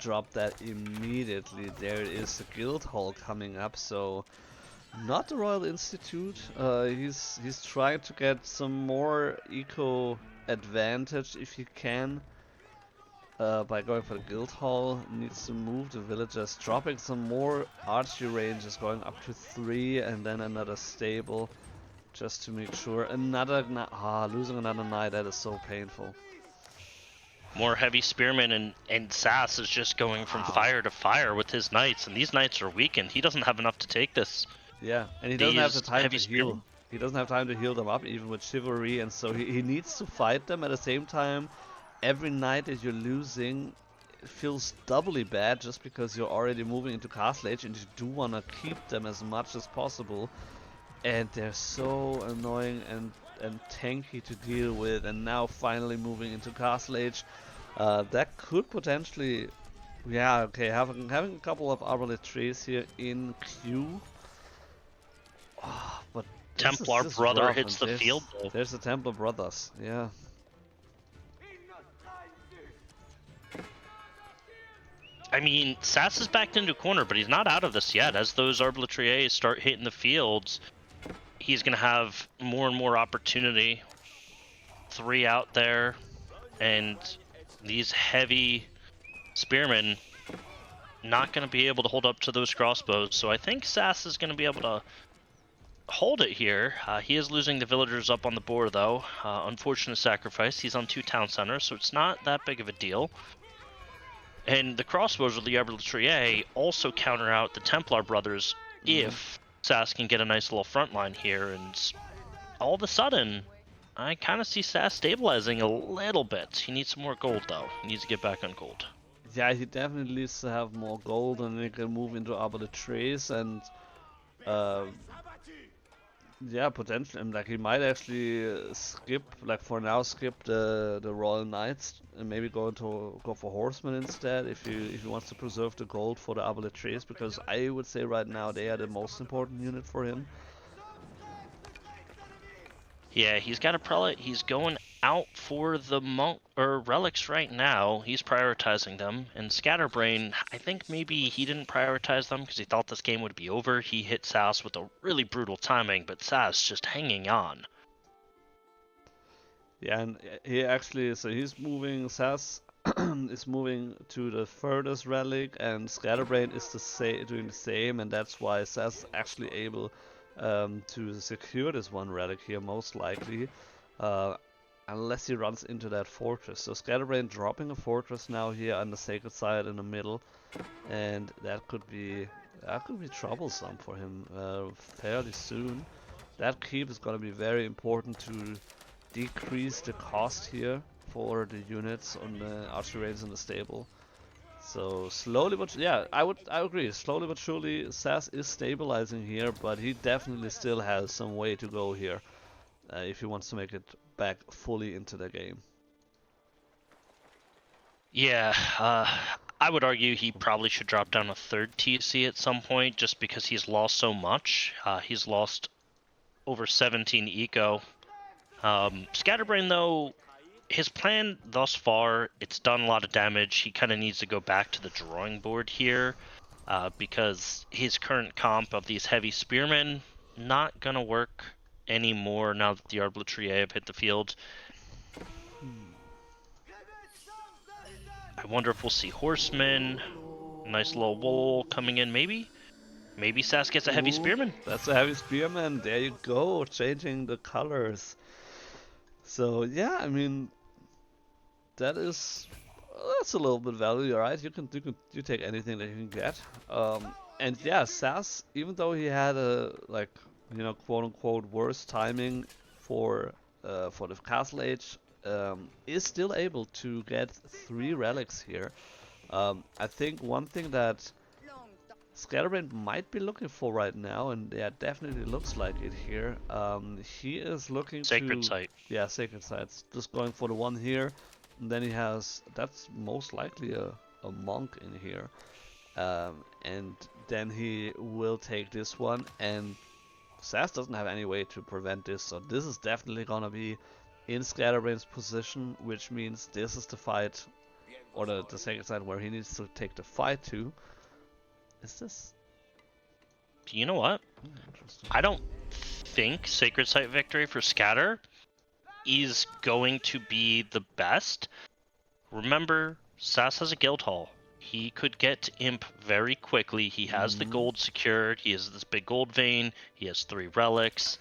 drop that immediately. There is a guild hall coming up, so not the Royal Institute. He's trying to get some more eco advantage if he can. By going for the guild hall, needs to move the villagers, dropping some more archery ranges, going up to 3, and then another stable, just to make sure. Losing another knight, that is so painful. More heavy spearmen, and SAS is just going from Wow. fire to fire with his knights, and these knights are weakened. He doesn't have enough to take this. Yeah, and he doesn't have These the time heavy to heal. spearmen. He doesn't have time to heal them up, even with chivalry, and so he needs to fight them at the same time. Every knight that you're losing feels doubly bad just because you're already moving into Castle Age and you do want to keep them as much as possible. And they're so annoying and tanky to deal with, and now finally moving into Castle Age. That could potentially, yeah, okay, having a couple of Arbaletres here in queue. But Templar this is brother rough, hits and the field, though. there's the Templar brothers, yeah. I mean, SAS is backed into a corner, but he's not out of this yet. As those Arbaletres start hitting the fields, he's going to have more and more opportunity. 3 out there, and these heavy spearmen not going to be able to hold up to those crossbows. So I think SAS is going to be able to hold it here. He is losing the villagers up on the board, though. Unfortunate sacrifice. He's on 2 town centers, so it's not that big of a deal. And the crossbows of the Arbaletres also counter out the Templar brothers if SAS can get a nice little front line here. And all of a sudden, I kind of see SAS stabilizing a little bit. He needs some more gold, though. He needs to get back on gold. Yeah, he definitely needs to have more gold, and he can move into Arbaletres, and yeah, potentially, and like he might actually skip, like for now, skip the Royal Knights and maybe go for Horsemen instead if he wants to preserve the gold for the Arbaletres, because I would say right now they are the most important unit for him. Yeah, he's got a prelate. He's going out for the monk or relics right now. He's prioritizing them. And Scatterbrained, I think maybe he didn't prioritize them because he thought this game would be over. He hit SAS with a really brutal timing, but SAS just hanging on. Yeah, and he actually, so he's moving. SAS is moving to the furthest relic, and Scatterbrained is doing the same, and that's why SAS is actually able to secure this one relic here, most likely, unless he runs into that fortress. So Scatterbrain dropping a fortress now here on the sacred side in the middle, and that could be troublesome for him fairly soon. That keep is going to be very important to decrease the cost here for the units on the archery range in the stable. So slowly but yeah, I agree. Slowly but surely, SAS is stabilizing here, but he definitely still has some way to go here if he wants to make it back fully into the game. Yeah, I would argue he probably should drop down a third TC at some point, just because he's lost so much. He's lost over 17 eco. Scatterbrain, though, his plan thus far, it's done a lot of damage. He kind of needs to go back to the drawing board here, because his current comp of these heavy spearmen not gonna work anymore now that the Arbitrier have hit the field. I wonder if we'll see horsemen. Nice little wool coming in, maybe? Maybe SAS gets a heavy Ooh, spearman. that's a heavy spearman. There you go, changing the colors. So yeah, I mean, that's a little bit value, right? You take anything that you can get. And yeah, SAS, even though he had a like quote unquote worse timing for the Castle Age, is still able to get 3 relics here. I think one thing that Scatterbrained might be looking for right now, and yeah, definitely looks like it here. He is looking Sacred to Site. yeah, Sacred Sites. Just going for the one here, and then he has that's most likely a monk in here, and then he will take this one. And SAS doesn't have any way to prevent this, so this is definitely gonna be in Scatterbrain's position, which means this is the fight or the Sacred Site where he needs to take the fight to. Is this? You know what? Interesting. I don't think Sacred Site victory for Scatter is going to be the best. Remember, SAS has a guild hall. He could get to Imp very quickly. He has the gold secured. He has this big gold vein. He has 3 relics.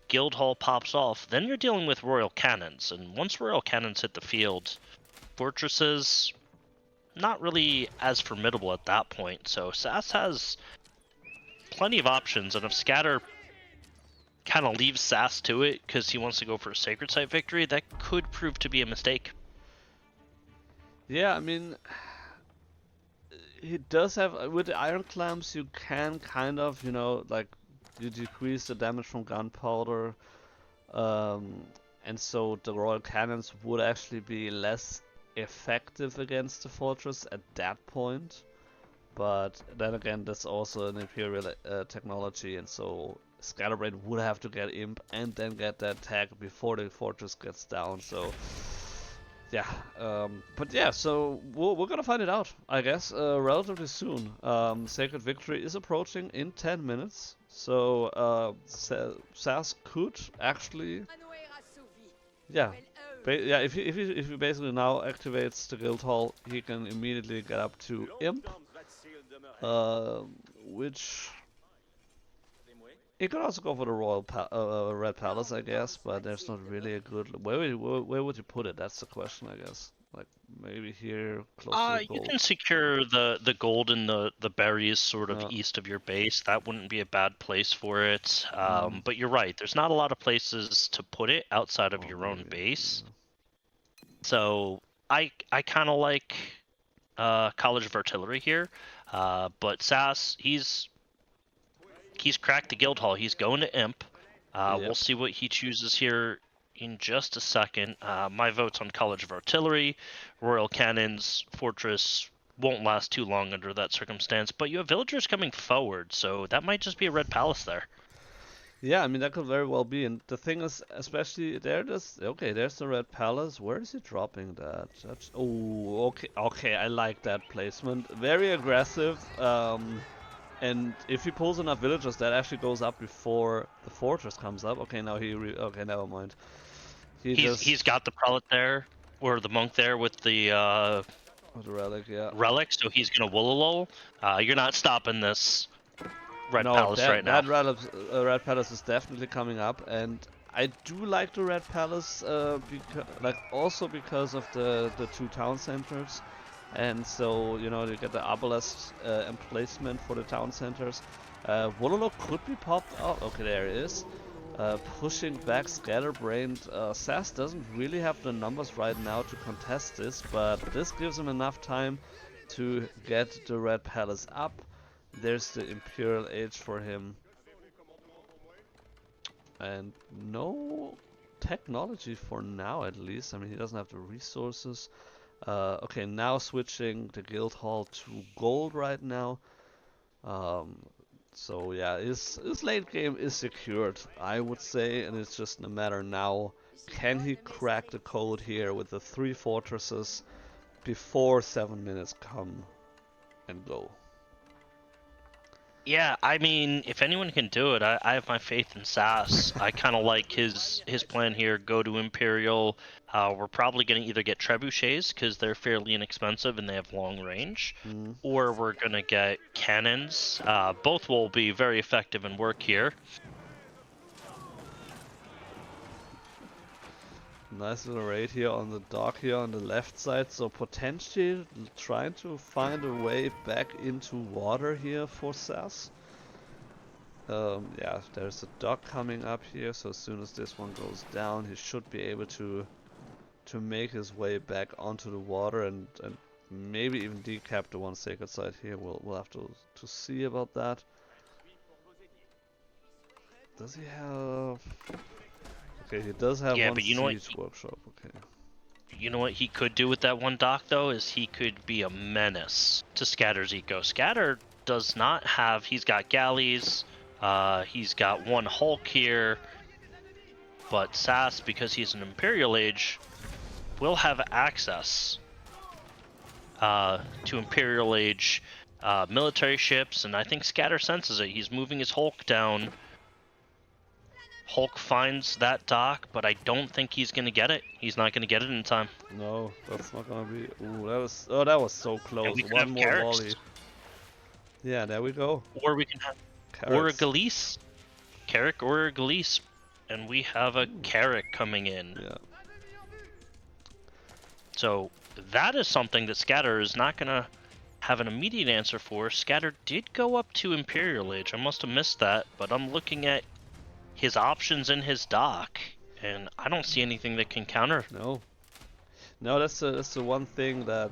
Guild hall pops off. Then you're dealing with royal cannons. And once royal cannons hit the field, fortresses not really as formidable at that point. So SAS has plenty of options, and if Scatter kind of leaves SAS to it because he wants to go for a Sacred Site victory, that could prove to be a mistake. Yeah, I mean, he does have with the iron clamps. You can kind of, like you decrease the damage from gunpowder, and so the royal cannons would actually be less effective against the fortress at that point. But then again, that's also an imperial technology, and so Scatterbrained would have to get Imp and then get that tag before the fortress gets down. So yeah, but yeah, so we're gonna find it out, I guess, relatively soon. Sacred Victory is approaching in 10 minutes, so SAS could actually, yeah, yeah. If he basically now activates the guild hall, he can immediately get up to Imp, which he could also go for the Royal Red Palace, I guess, but there's not really a good. Where would you put it? That's the question, I guess. Like maybe here, close to the gold. You can secure the gold and the berries sort of east of your base. That wouldn't be a bad place for it. But you're right. There's not a lot of places to put it outside of your own base. Yeah. So I kind of like College of Artillery here, but SAS he's cracked the guild hall. He's going to Imp. Yep. We'll see what he chooses here in just a second. My vote's on College of Artillery. Royal Cannons, Fortress won't last too long under that circumstance, but you have villagers coming forward, so that might just be a Red Palace there. Yeah, I mean that could very well be, and the thing is, especially there's the Red Palace. Where is he dropping that? Okay, I like that placement. Very aggressive. And if he pulls enough villagers, that actually goes up before the fortress comes up. Okay, now okay, never mind. He's got the prelate there, or the monk there with the relic, yeah. Relic, so he's gonna woololol. You're not stopping this Red Palace right now. That Red Palace is definitely coming up, and I do like the Red Palace, also because of the 2 town centers. And so, you get the obelisk emplacement for the town centers. Wololo could be popped out. Okay, there it is. Pushing back Scatterbrained. SAS doesn't really have the numbers right now to contest this, but this gives him enough time to get the Red Palace up. There's the Imperial Age for him. And no technology for now, at least. I mean, he doesn't have the resources. Okay, now switching the guild hall to gold right now. So yeah, his late game is secured, I would say, and it's just a matter now. Can he crack the code here with the 3 fortresses before 7 minutes come and go? Yeah, I mean, if anyone can do it, I have my faith in SAS. I kind of like his plan here. Go to Imperial. We're probably going to either get trebuchets because they're fairly inexpensive and they have long range, or we're going to get cannons. Both will be very effective and work here. Nice little raid here on the dock here on the left side, so potentially trying to find a way back into water here for SAS. Yeah, there's a dock coming up here, so as soon as this one goes down, he should be able to make his way back onto the water and maybe even decap the one sacred site here. We'll have to see about that. Does he have? Okay, he does have one siege workshop. Okay. You know what he could do with that one dock though is he could be a menace to Scatter's eco. Scatter does not have. He's got galleys. He's got one Hulk here. But SAS, because he's an Imperial Age, will have access to Imperial Age military ships, and I think Scatter senses it. He's moving his Hulk down. Hulk finds that dock, but I don't think he's gonna get it. He's not gonna get it in time. No, that's not gonna be. Ooh, that was so close. One more volley. Yeah, there we go. Or we can have or a Galice, Carrick or a Galice, and we have a Carrick coming in. Yeah. So that is something that Scatter is not gonna have an immediate answer for. Scatter did go up to Imperial Age. I must have missed that, but I'm looking at his options in his dock, and I don't see anything that can counter. No, that's the one thing that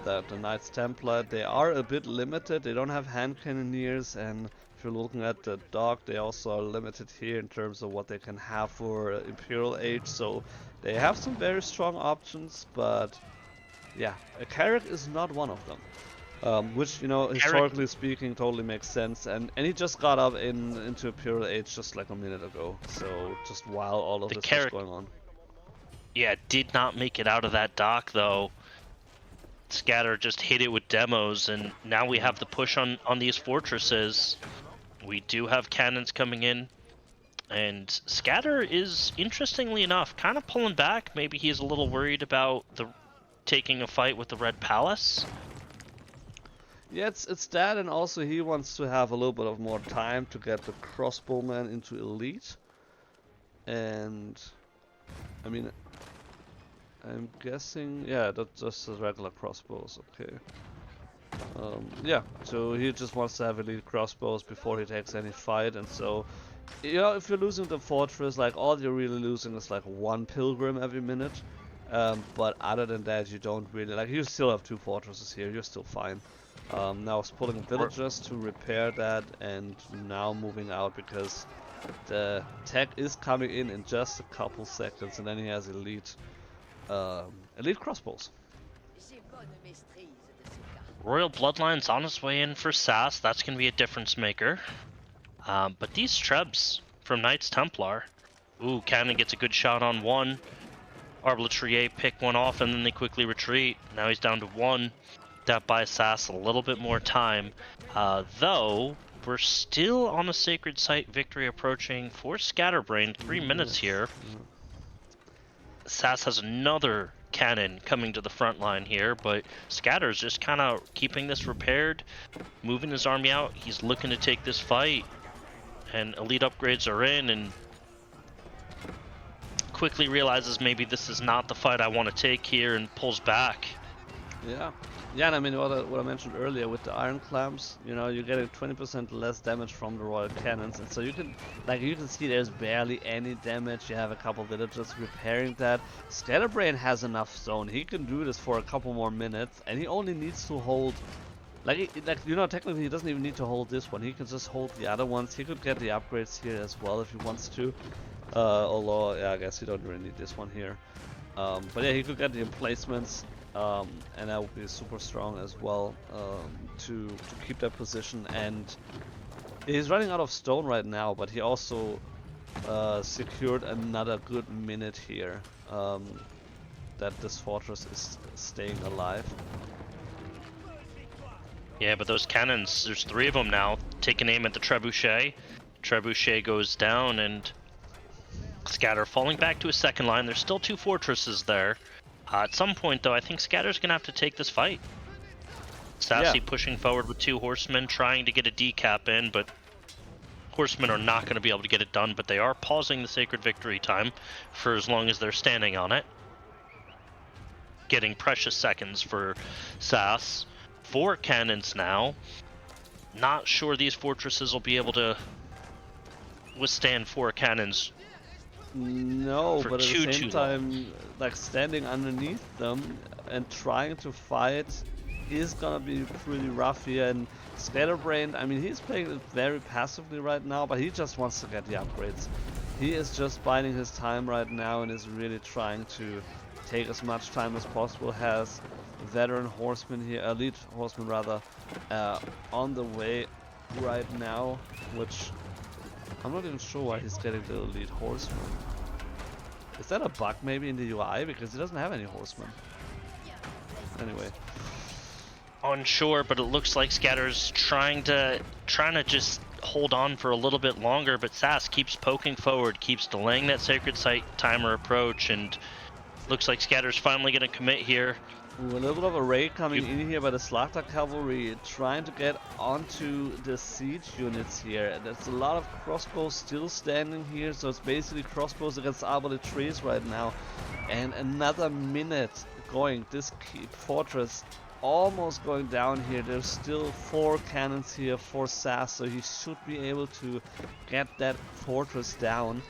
that the Knights Templar, they are a bit limited. They don't have hand cannoneers, and if you're looking at the dock, they also are limited here in terms of what they can have for Imperial Age. So they have some very strong options, but yeah, a Carrick is not one of them. Which, you know, historically speaking, totally makes sense, and he just got up into Imperial Age just like a minute ago, so just while all of this was going on. Yeah, did not make it out of that dock though. Scatter just hit it with demos, and now we have the push on these fortresses. We do have cannons coming in, and Scatter is, interestingly enough, kind of pulling back. Maybe he's a little worried about taking a fight with the Red Palace. Yeah, it's that, and also he wants to have a little bit of more time to get the crossbowman into elite. And I mean, I'm guessing, yeah, that's just regular crossbows. Okay. Yeah, so he just wants to have elite crossbows before he takes any fight, and so, you know, if you're losing the fortress, like, all you're really losing is like 1 pilgrim every minute. But other than that, you don't really, like, you still have 2 fortresses here, you're still fine. Now I was pulling villagers to repair that, and now moving out because the tech is coming in just a couple seconds, and then he has elite crossbows. Royal Bloodline's on his way in for SAS. That's going to be a difference maker. But these trebs from Knights Templar. Ooh, Cannon gets a good shot on one. Arbitrier pick one off, and then they quickly retreat. Now he's down to 1. That buys SAS a little bit more time, though we're still on a sacred site victory approaching for Scatterbrained. 3 minutes here. SAS has another cannon coming to the front line here, but Scatter's just kind of keeping this repaired, moving his army out. He's looking to take this fight, and elite upgrades are in, and quickly realizes maybe this is not the fight I want to take here, and pulls back. Yeah, yeah, and I mean what I mentioned earlier with the iron clamps, you know, you're getting 20% less damage from the royal cannons, and so you can see there's barely any damage. You have a couple villagers repairing that. Scatterbrained has enough zone. He can do this for a couple more minutes, and he only needs to hold. Like you know, technically he doesn't even need to hold this one. He can just hold the other ones. He could get the upgrades here as well if he wants to. Although, yeah, I guess you don't really need this one here. But yeah, he could get the emplacements, and that would be super strong as well, to keep that position. And he's running out of stone right now, but he also secured another good minute here, that this fortress is staying alive. Yeah, but those cannons, there's 3 of them now, taking aim at the trebuchet. Trebuchet goes down, and Scatter falling back to a second line. There's still 2 fortresses there. At some point, though, I think Scatter's gonna have to take this fight. Sassy pushing forward with 2 horsemen, trying to get a decap in, but horsemen are not going to be able to get it done. But they are pausing the Sacred Victory time for as long as they're standing on it. Getting precious seconds for SAS. 4 cannons now. Not sure these fortresses will be able to withstand 4 cannons. No, but at the same time, like standing underneath them and trying to fight is gonna be pretty rough here. And Scatterbrained, I mean, he's playing it very passively right now, but he just wants to get the upgrades. He is just biding his time right now and is really trying to take as much time as possible. Has veteran horsemen here, elite horsemen rather, on the way right now, which I'm not even sure why he's getting the elite horseman. Is that a bug maybe in the UI? Because he doesn't have any horsemen. Anyway. Unsure, but it looks like Scatter's trying to just hold on for a little bit longer, but SAS keeps poking forward, keeps delaying that Sacred Site timer approach, and looks like Scatter's finally going to commit here. Ooh, a little bit of a raid coming in here by the Slaughter Cavalry, trying to get onto the siege units here. There's a lot of crossbows still standing here, so it's basically crossbows against arbalete trees right now. And another minute going. This fortress almost going down here. There's still 4 cannons here for SAS, so he should be able to get that fortress down.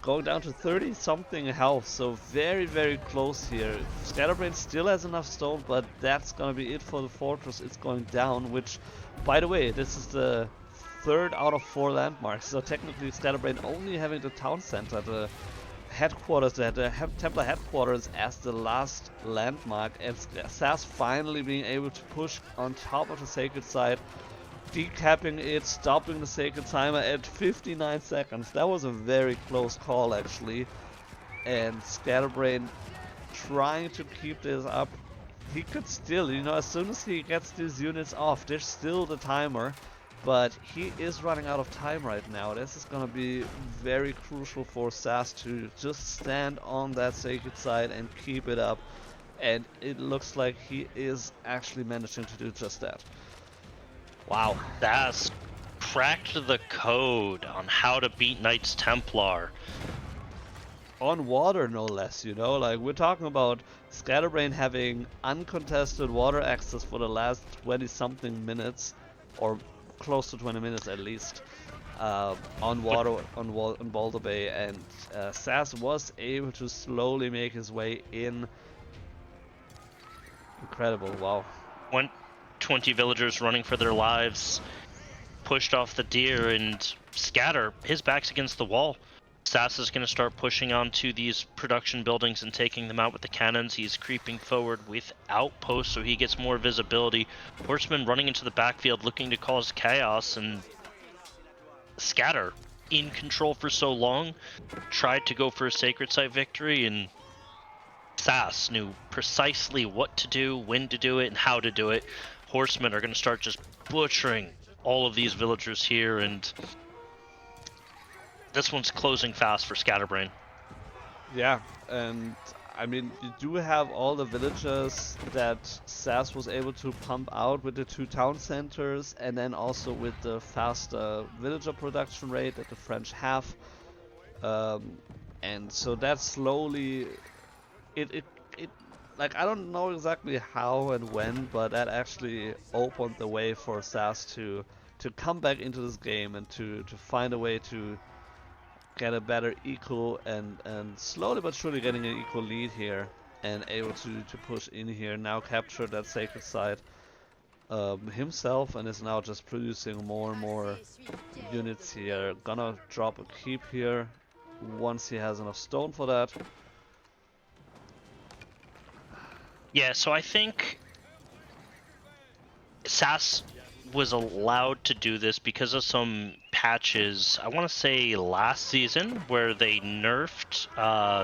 Going down to 30 something health, so very, very close here. Scatterbrained still has enough stone, but that's gonna be it for the fortress. It's going down, which, by the way, this is the 3rd out of 4 landmarks, so technically Scatterbrained only having the town center, the headquarters, the Templar headquarters as the last landmark, and SAS finally being able to push on top of the Sacred Site, decapping it, stopping the Sacred Timer at 59 seconds. That was a very close call actually. And Scatterbrained trying to keep this up. He could still, you know, as soon as he gets these units off, there's still the timer. But he is running out of time right now. This is gonna be very crucial for SAS to just stand on that Sacred Site and keep it up. And it looks like he is actually managing to do just that. Wow, that's cracked the code on how to beat Knights Templar. On water, no less, you know? Like, we're talking about Scatterbrained having uncontested water access for the last 20-something minutes, or close to 20 minutes at least, on water, on Boulder Bay, and SAS was able to slowly make his way in. Incredible, wow. 20 villagers running for their lives, pushed off the deer, and Scatter, his back's against the wall. SAS is going to start pushing onto these production buildings and taking them out with the cannons. He's creeping forward with outposts so he gets more visibility. Horsemen running into the backfield looking to cause chaos, and Scatter, in control for so long, tried to go for a Sacred Site victory, and SAS knew precisely what to do, when to do it, and how to do it. Horsemen are going to start just butchering all of these villagers here, and this one's closing fast for Scatterbrained. Yeah, and I mean, you do have all the villagers that SAS was able to pump out with the 2 town centers, and then also with the faster villager production rate that the French have. And so that slowly, it like I don't know exactly how and when, but that actually opened the way for SAS to come back into this game and to find a way to get a better eco and slowly but surely getting an eco lead here and able to push in here. Now capture that sacred site himself and is now just producing more and more units here. Gonna drop a keep here once he has enough stone for that. Yeah, so I think SAS was allowed to do this because of some patches, I want to say last season, where they nerfed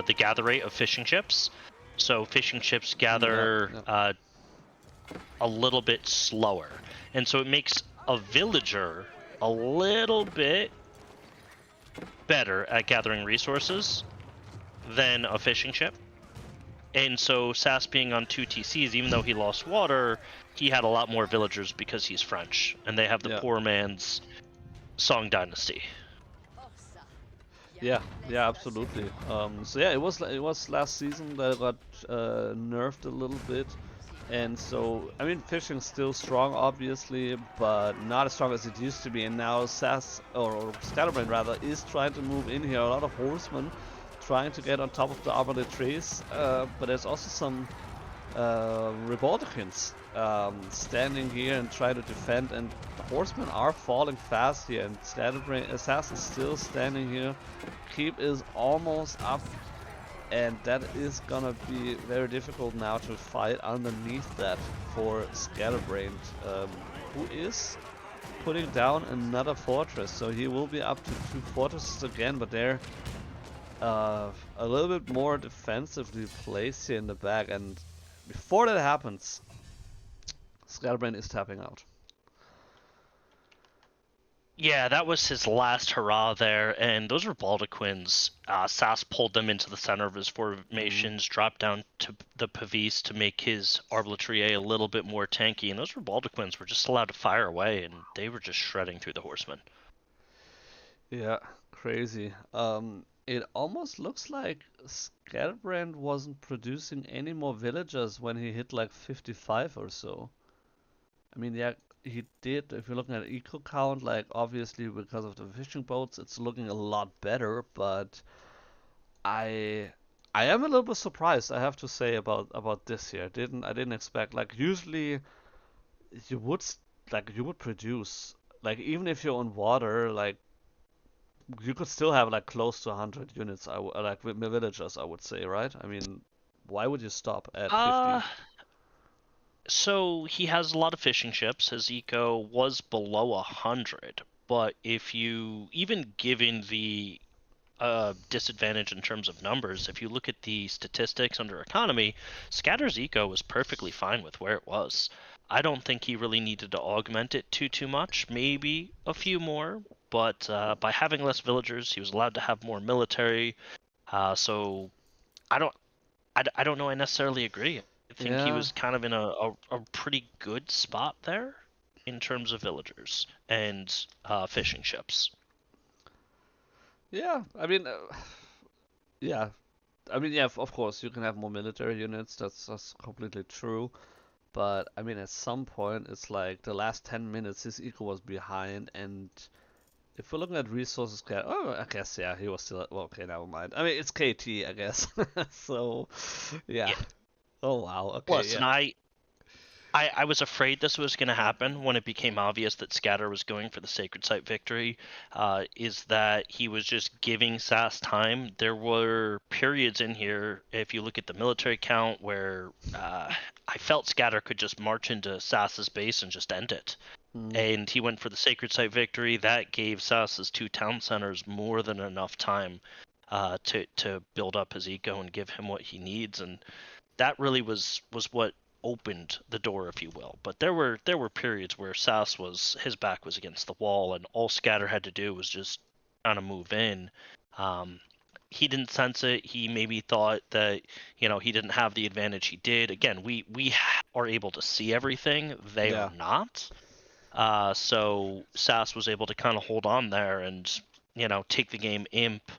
the gather rate of fishing ships. So fishing ships Yeah, gather yeah. a little bit slower. And so it makes a villager a little bit better at gathering resources than a fishing ship. And so SAS being on 2 TCs, even though he lost water, he had a lot more villagers because he's French, and they have the Yeah. poor man's Song Dynasty. Yeah, yeah, absolutely. So yeah, it was last season that it got nerfed a little bit, and so I mean fishing's still strong, obviously, but not as strong as it used to be. And now SAS or Scatterbrained rather is trying to move in here. A lot of horsemen trying to get on top of the armored trees, but there's also some Republicans standing here and try to defend, and the horsemen are falling fast here, and Scatterbrained Assassin is still standing here. Keep is almost up, and that is gonna be very difficult now to fight underneath that for Scatterbrained, who is putting down another fortress, so he will be up to 2 fortresses again, but they're a little bit more defensively placed here in the back, and before that happens, Scatterbrain is tapping out. Yeah, that was his last hurrah there, and those were Baldaquins. SAS pulled them into the center of his formations, dropped down to the Pavis to make his Arbaletier a little bit more tanky, and those Baldaquins were just allowed to fire away, and they were just shredding through the horsemen. Yeah, crazy. It almost looks like Scatterbrained wasn't producing any more villagers when he hit like 55 or so. I mean, yeah, he did. If you're looking at eco count, like obviously because of the fishing boats, it's looking a lot better. But I, I am a little bit surprised, I have to say about this here. I didn't expect like usually you would you would produce like even if you're on water like you could still have like close to 100 units. Like with villagers, I would say, right? I mean, why would you stop at Uh, 50? so he has a lot of fishing ships. His eco was below 100, but if you, even given the disadvantage in terms of numbers, if you look at the statistics under economy, Scatter's eco was perfectly fine with where it was. I don't think he really needed to augment it too much, maybe a few more, but by having less villagers, he was allowed to have more military. So I don't, I don't know. I necessarily agree. I think he Yeah, was kind of in a pretty good spot there in terms of villagers and fishing ships. yeah. I mean, yeah. I mean, yeah. Of course, you can have more military units. That's completely true. But I mean, at some point, it's like the last 10 minutes, his eco was behind, and if we're looking at resources, oh, I guess yeah, he was still. Well, okay, never mind. I mean, it's KT, I guess. So, yeah. Yeah. Oh wow. Okay, Listen, yeah. I was afraid this was going to happen when it became obvious that Scatter was going for the Sacred Site victory. Is that he was just giving SAS time. There were periods in here, if you look at the military count, where I felt Scatter could just march into SAS's base and just end it. Mm, And he went for the Sacred Site victory. That gave SAS's 2 town centers more than enough time to build up his eco and give him what he needs. And that really was what opened the door, if you will. But there were periods where SAS was, his back was against the wall, and all Scatter had to do was just kind of move in. Um, he didn't sense it. He maybe thought that he didn't have the advantage he did. Again, we are able to see everything. They are yeah. not. So SAS was able to kind of hold on there and take the game imp.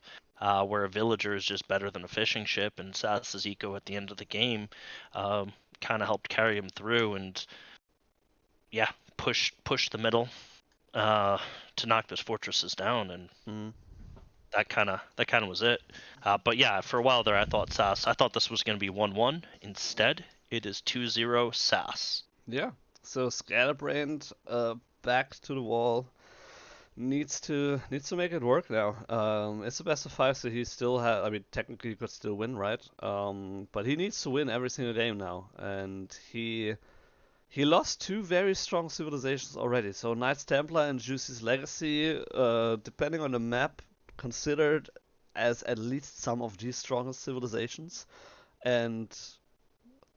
where a villager is just better than a fishing ship, and SAS's eco at the end of the game kind of helped carry him through, and yeah, push the middle to knock those fortresses down, and Mm. that kind of was it. But yeah, for a while there, I thought this was going to be 1-1. Instead, it is 2-0 SAS. Yeah. So Scatterbrained, back to the wall. Needs to make it work now. It's a best of five, so he still has. I mean, technically he could still win, right? But he needs to win every single game now, and he lost two very strong civilizations already. So Knights Templar and Juicy's Legacy, depending on the map, considered as at least some of the strongest civilizations. And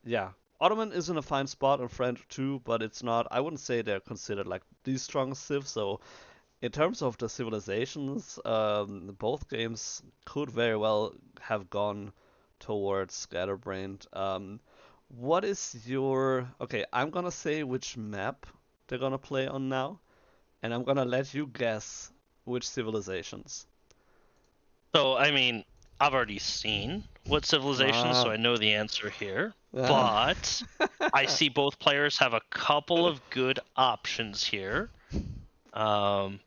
yeah, Ottoman is in a fine spot on French too, but it's not. I wouldn't say they're considered like the strongest civ. So in terms of the civilizations, both games could very well have gone towards Scatterbrained. What is your... Okay, I'm gonna say which map they're gonna play on now, and I'm gonna let you guess which civilizations. So, I mean, I've already seen what civilizations, so Ah. I know the answer here. Ah. But I see both players have a couple of good options here. Um,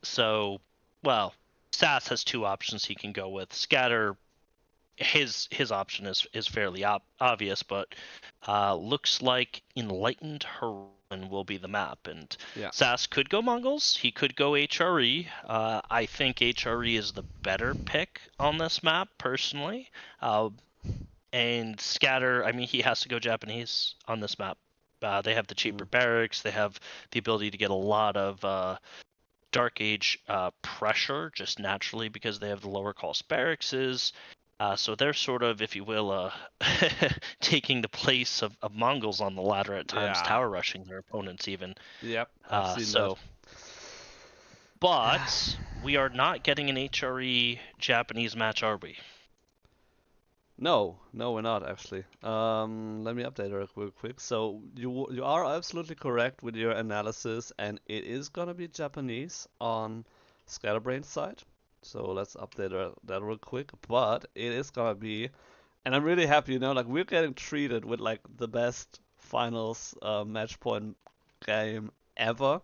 so, well, SAS has two options he can go with. Scatter, his option is fairly obvious, but looks like Enlightened Heroine will be the map. And Yeah. SAS could go Mongols. He could go HRE. I think HRE is the better pick on this map, personally. And Scatter, I mean, he has to go Japanese on this map. They have the cheaper barracks. They have the ability to get a lot of Dark Age pressure just naturally because they have the lower cost barracks. So they're sort of, if you will, taking the place of Mongols on the ladder at times, Yeah. tower rushing their opponents even. Yep. I've seen that. But we are not getting an HRE Japanese match, are we? No, no, we're not actually. Let me update it real quick. So you are absolutely correct with your analysis, and it is gonna be Japanese on Scatterbrain's side. So let's update that real quick. But it is gonna be, and I'm really happy, like we're getting treated with like the best finals match point game ever.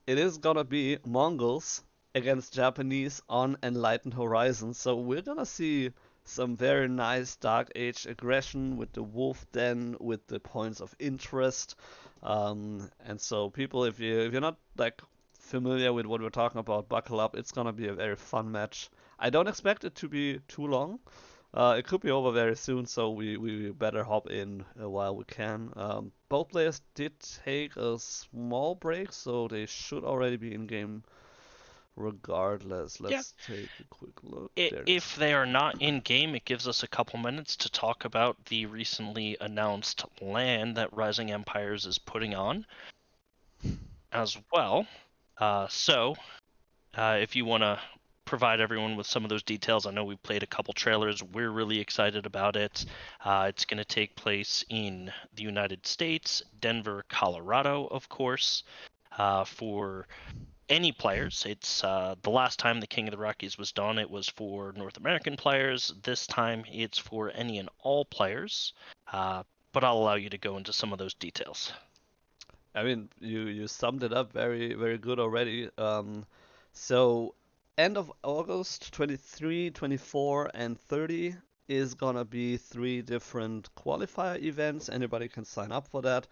It is gonna be Mongols against Japanese on Enlightened Horizons. So we're gonna see some very nice Dark Age aggression with the Wolf Den, with the points of interest. And so people, if you're not like familiar with what we're talking about, buckle up. It's gonna be a very fun match. I don't expect it to be too long. It could be over very soon, so we better hop in while we can. Both players did take a small break, so they should already be in game regardless. Yeah. Let's take a quick look. There it is. If they are not in game, it gives us a couple minutes to talk about the recently announced LAN that Rising Empires is putting on as well. If you want to provide everyone with some of those details, I know we played a couple trailers. We're really excited about it. It's going to take place in the United States, Denver, Colorado, of course, for any players. It's the last time the King of the Rockies was done, it was for North American players. This time it's for any and all players. But I'll allow you to go into some of those details. I mean, you summed it up very very good already. So end of August, 23, 24, and 30 is gonna be three different qualifier events. Anybody can sign up for that.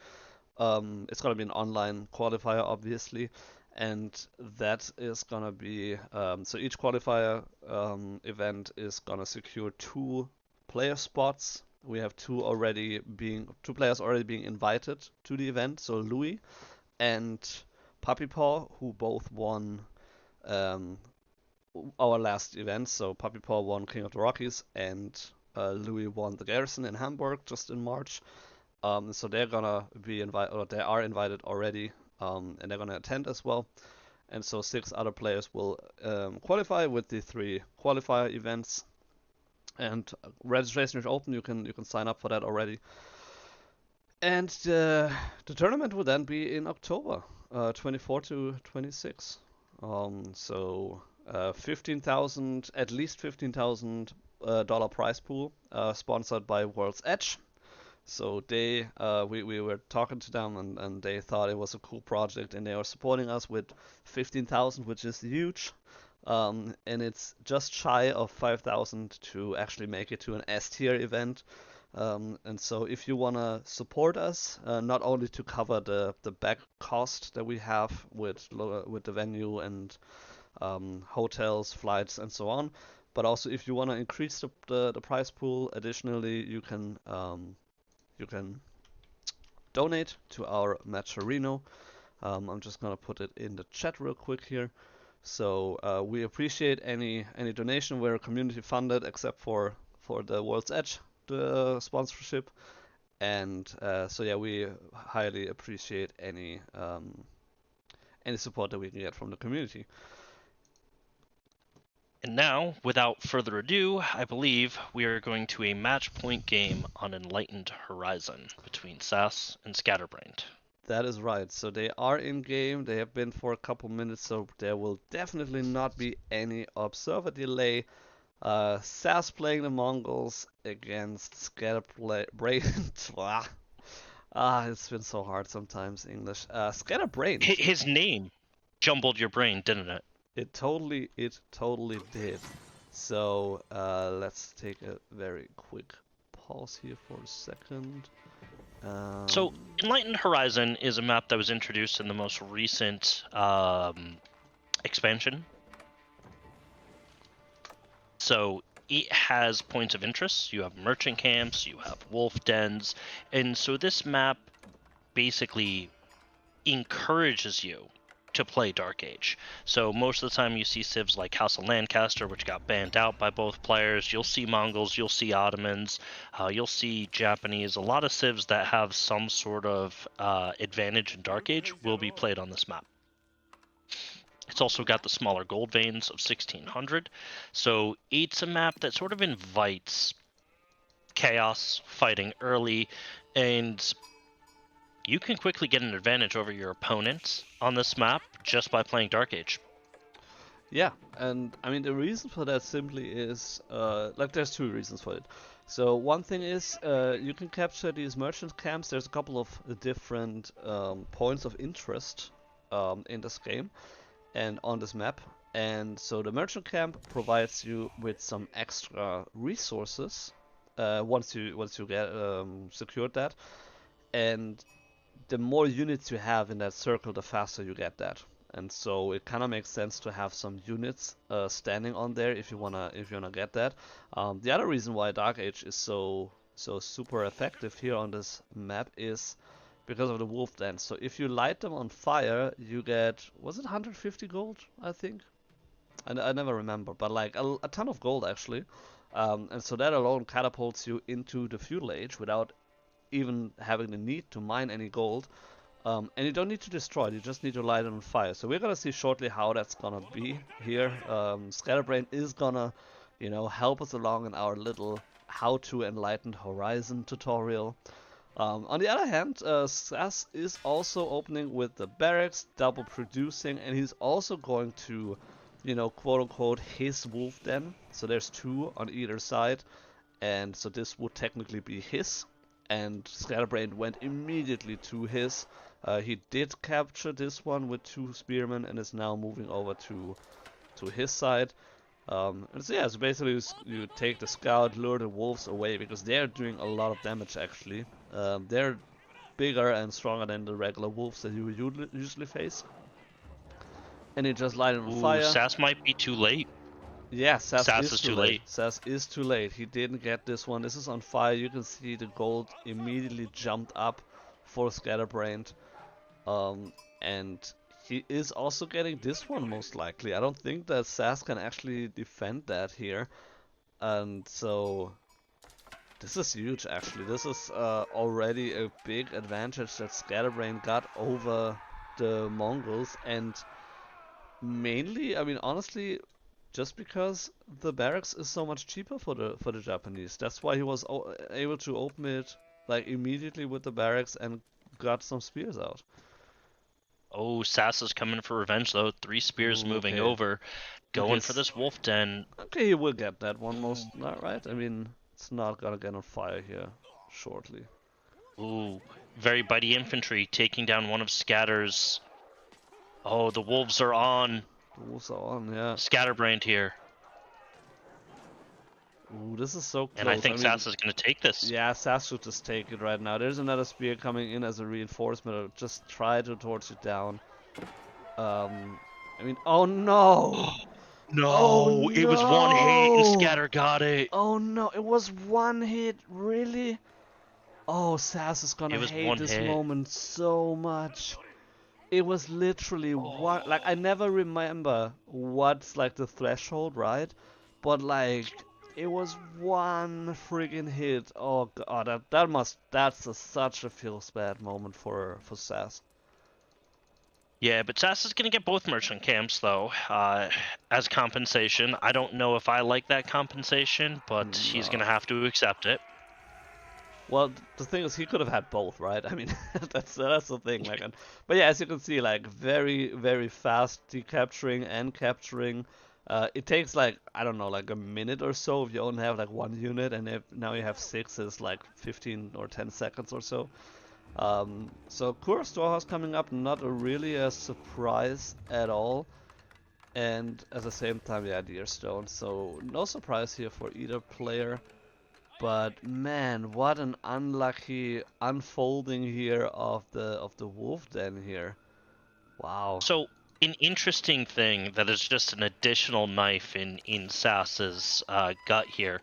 It's gonna be an online qualifier, obviously, and that is gonna be so each qualifier event is gonna secure two player spots. We have two players already being invited to the event. So Louis and Puppy Paw, who both won um, our last event. So Puppy Paw won King of the Rockies, and Louis won the Garrison in Hamburg just in March. So they're gonna be invited, or they are invited already, and they're gonna attend as well. And so 6 other players will qualify with the 3 qualifier events. And registration is open. You can sign up for that already. And the tournament will then be in October, 24 to 26. So 15,000, at least $15,000 prize pool, sponsored by World's Edge. So we were talking to them, and they thought it was a cool project, and they are supporting us with 15,000, which is huge. And it's just shy of 5,000 to actually make it to an S tier event. And so if you want to support us, not only to cover the back cost that we have with the venue and hotels, flights, and so on, but also if you want to increase the prize pool, additionally you can donate to our Matcherino. I'm just gonna put it in the chat real quick here. So we appreciate any donation. We're community funded, except for the World's Edge, the sponsorship, and so yeah, we highly appreciate any support that we can get from the community. And now, without further ado, I believe we are going to a match point game on Enlightened Horizon between SAS and Scatterbrained. That is right. So they are in game. They have been for a couple minutes, so there will definitely not be any observer delay. SAS playing the Mongols against Scatterbrained. It's been so hard sometimes, English. Scatterbrained. His name jumbled your brain, didn't it? It totally did. So let's take a very quick pause here for a second. So Enlightened Horizon is a map that was introduced in the most recent expansion. So it has points of interest. You have merchant camps, you have wolf dens, and so this map basically encourages you to play Dark Age. So most of the time you see civs like House of Lancaster, which got banned out by both players. You'll see Mongols, you'll see Ottomans, you'll see Japanese. A lot of civs that have some sort of advantage in Dark Age will be played on this map. It's also got the smaller gold veins of 1600. So it's a map that sort of invites chaos, fighting early, and you can quickly get an advantage over your opponents on this map just by playing Dark Age. Yeah, and I mean the reason for that simply is there's two reasons for it. So one thing is you can capture these merchant camps. There's a couple of different points of interest in this game and on this map. And so the merchant camp provides you with some extra resources once you get secured that, and the more units you have in that circle, the faster you get that. And so it kind of makes sense to have some units standing on there if you wanna get that. The other reason why Dark Age is so super effective here on this map is because of the wolf dance. So if you light them on fire, you get, was it 150 gold? I think. I never remember, but like a ton of gold actually. And so that alone catapults you into the feudal age without even having the need to mine any gold. And you don't need to destroy it, you just need to light it on fire. So we're gonna see shortly how that's gonna be here. Scatterbrained is gonna, help us along in our little how to Enlightened Horizon tutorial. On the other hand, SAS is also opening with the barracks, double producing, and he's also going to, quote unquote, his wolf den. So there's two on either side, and so this would technically be his. And Scatterbrained went immediately to his. He did capture this one with 2 spearmen and is now moving over to his side. And so yeah, so basically you take the scout, lure the wolves away because they're doing a lot of damage actually. They're bigger and stronger than the regular wolves that you usually face. And you just light it on fire. SAS might be too late. Yeah, SAS is too late. late. SAS is too late. He didn't get this one. This is on fire. You can see the gold immediately jumped up for Scatterbrained. And he is also getting this one most likely. I don't think that SAS can actually defend that here. And so this is huge actually. This is already a big advantage that Scatterbrained got over the Mongols, and mainly, I mean honestly, just because the barracks is so much cheaper for the Japanese. That's why he was able to open it like immediately with the barracks and got some spears out. Oh, SAS is coming for revenge though. 3 spears Ooh, moving okay. over, Okay, going for this wolf den. okay, you will get that one most, not right? I mean, it's not gonna get on fire here shortly. Ooh, very bitey infantry taking down one of Scatter's. Oh, the wolves are on. The wolves are on, yeah. Scatterbrained here. Ooh, this is so And I close. I think mean, SAS is going to take this. yeah, SAS should just take it right now. There's another spear coming in as a reinforcement. Or just try to torch it down. I mean, oh no! Oh No, it was one hit and no! Scatter got it. Oh no, it was one hit, really? Oh, SAS is It gonna was hate one this hit. moment so much. It was literally one, like, I never remember what's like the threshold, right? But like, it was one friggin' hit. Oh god, that's such a feels bad moment for SAS. Yeah, but SAS is going to get both merchant camps, though, as compensation. I don't know if I like that compensation, but he's going to No. have to accept it. Well, the thing is, he could have had both, right? I mean, that's the thing. Like, but yeah, as you can see, like very fast decapturing and capturing. It takes like, I don't know, like a minute or so if you only have like one unit, and if now you have six, it's like 15 or 10 seconds or so. So Kura Storehouse coming up, not really a surprise at all, and at the same time, yeah, Deerstone. So no surprise here for either player. But man, what an unlucky unfolding here of the wolf den here. Wow. So, an interesting thing that is just an additional knife in SAS's gut here.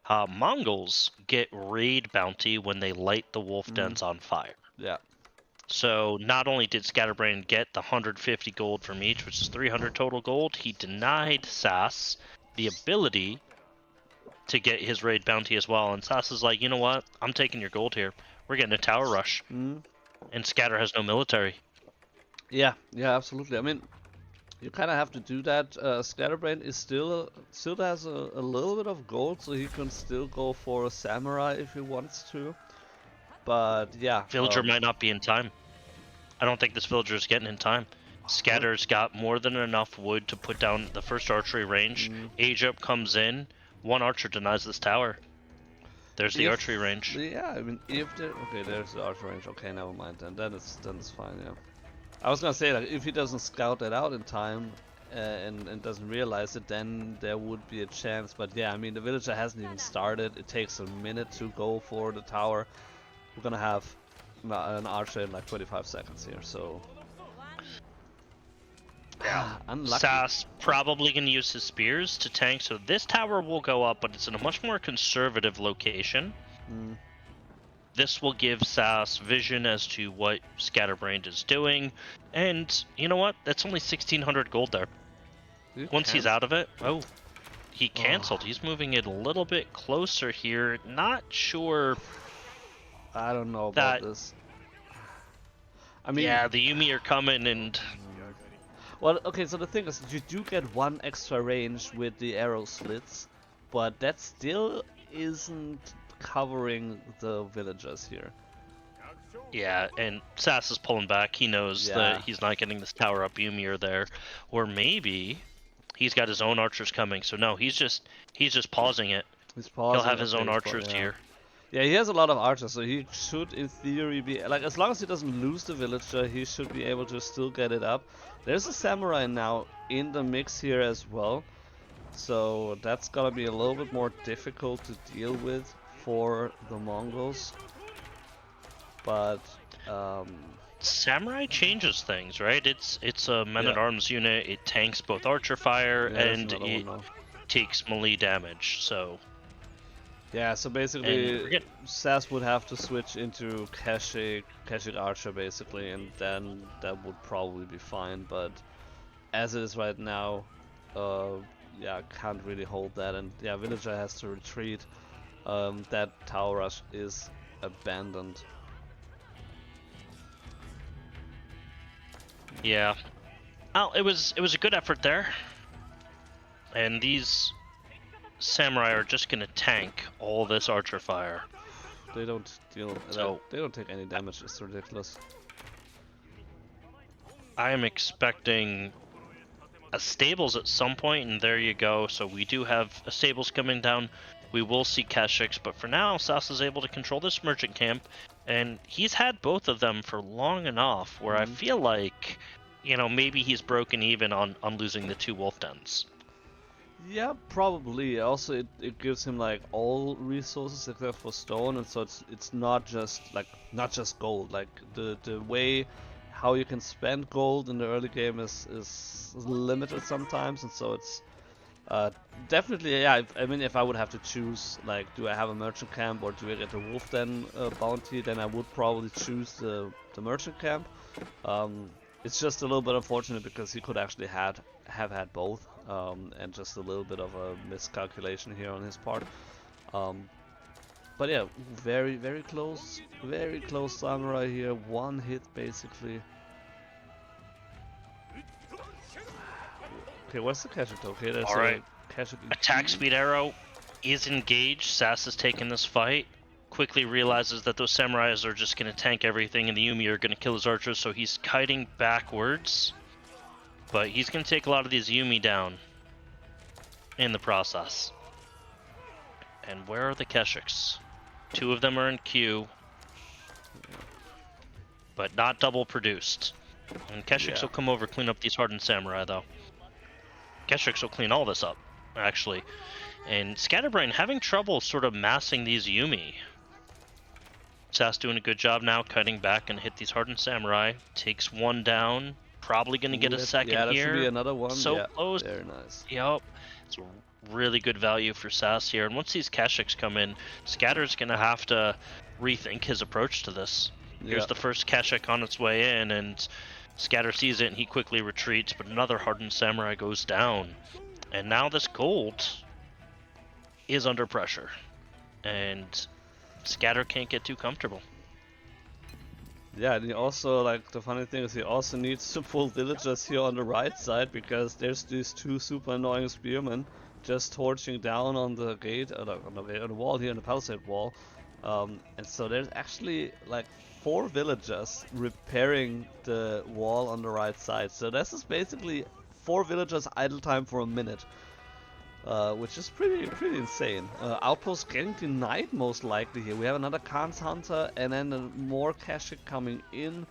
Mongols get raid bounty when they light the wolf Mm, dens on fire. yeah. So not only did Scatterbrain get the 150 gold from each, which is 300 total gold, he denied SAS the ability to get his raid bounty as well. And SAS is like, you know what? I'm taking your gold here. We're getting a tower rush. Mm, And Scatter has no military. yeah. Yeah. Absolutely. I mean, you kind of have to do that. Scatterbrain is still has a little bit of gold, so he can still go for a samurai if he wants to. But yeah. Villager might not be in time. I don't think this villager is getting in time. Scatter's got more than enough wood to put down the first archery range. Mm, Egypt comes in. One archer denies this tower. There's the archery range. Yeah. I mean, if there. Okay, there's the archer range. Okay, never mind. Then it's fine. Yeah. I was gonna say, like, if he doesn't scout that out in time and doesn't realize it, then there would be a chance. But yeah, I mean, the villager hasn't even started. It takes a minute to go for the tower. We're gonna have an archer in like 25 seconds here, so Yeah. unlucky. SAS probably going to use his spears to tank, so this tower will go up, but it's in a much more conservative location. Mm. This will give SAS vision as to what Scatterbrained is doing, and you know what? That's only 1,600 gold there. Once he's out of it, oh, he canceled. He's moving it a little bit closer here. Not sure. I don't know about that. this. I mean, Yeah, the Yumi are coming, and well, okay. So the thing is, you do get one extra range with the arrow slits, but that still isn't covering the villagers here. yeah, and SAS is pulling back. He knows that he's not getting this tower up. Yumi are there, or maybe he's got his own archers coming. So no, he's just pausing it. He's pausing. He'll have his own archers here. Yeah, he has a lot of archers, so he should, in theory, be like, as long as he doesn't lose the villager, he should be able to still get it up. There's a samurai now in the mix here as well, so that's gonna be a little bit more difficult to deal with for the Mongols. But Samurai changes things, right? It's a men-at-arms unit. It tanks both archer fire and it takes melee damage. So yeah, so basically SAS would have to switch into Keshik Archer basically, and then that would probably be fine, but as it is right now, yeah, can't really hold that, and yeah, Villager has to retreat. That tower rush is abandoned. yeah. Oh, it was a good effort there. And these samurai are just gonna tank all this archer fire. They don't deal. So they don't take any damage. It's ridiculous. I am expecting a stables at some point, and there you go. So we do have a stables coming down. We will see Keshiks, but for now, SAS is able to control this merchant camp, and he's had both of them for long enough where I feel like, you know, maybe he's broken even on losing the 2 wolf dens. Yeah, probably. Also, it gives him like all resources except for stone, and so it's not just gold. Like the way how you can spend gold in the early game is limited sometimes, and so it's definitely, yeah. I mean, if I would have to choose, like, do I have a merchant camp or do I get a wolf den bounty, then I would probably choose the merchant camp. It's just a little bit unfortunate because he could actually have had both, and just a little bit of a miscalculation here on his part. But yeah, very close samurai here. One hit basically. Okay, what's the Kashik? Okay, there's Alright. a Kashik. Attack speed arrow is engaged. SAS is taking this fight. Quickly realizes that those samurais are just going to tank everything and the Yumi are going to kill his archers, so he's kiting backwards. But he's going to take a lot of these Yumi down in the process. And where are the Keshiks? 2 of them are in queue, but not double produced. And Keshiks will come over, clean up these hardened samurai, though. Keshiks will clean all this up, actually. And Scatterbrained having trouble sort of massing these Yumi. SAS doing a good job now, cutting back and hit these hardened samurai. Takes one down. Probably going to get a second yeah, that here. Should be another one. So yeah, close. Very nice. Yep. It's really good value for SAS here. And once these Keshiks come in, Scatter's going to have to rethink his approach to this. Here's the first Keshik on its way in, and Scatter sees it and he quickly retreats, but another hardened samurai goes down. And now this gold is under pressure. And Scatter can't get too comfortable. Yeah, and he also, like, the funny thing is he also needs to pull villagers here on the right side because there's these 2 super annoying spearmen just torching down on the gate, on the wall here, on the palisade wall. And so there's actually like 4 villagers repairing the wall on the right side. So this is basically 4 villagers idle time for a minute. Which is pretty insane. Outpost getting denied most likely here. We have another Khan's Hunter and then more Kashik coming in.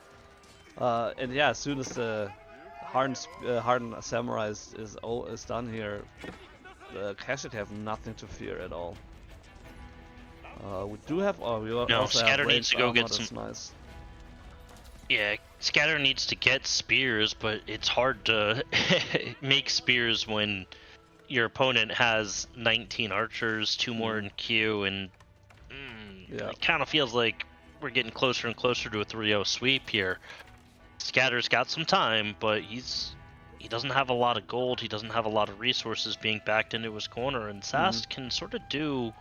And yeah, as soon as the hardened Samurai is done here, the Kashik have nothing to fear at all. We do have. Oh, we also Scatter have needs to go get some. That's nice. Yeah, Scatter needs to get spears, but it's hard to make spears when your opponent has 19 archers, 2 more in queue, and it kind of feels like we're getting closer and closer to a 3-0 sweep here. Scatter's got some time, but he doesn't have a lot of gold, he doesn't have a lot of resources being backed into his corner, and SAS can sort of do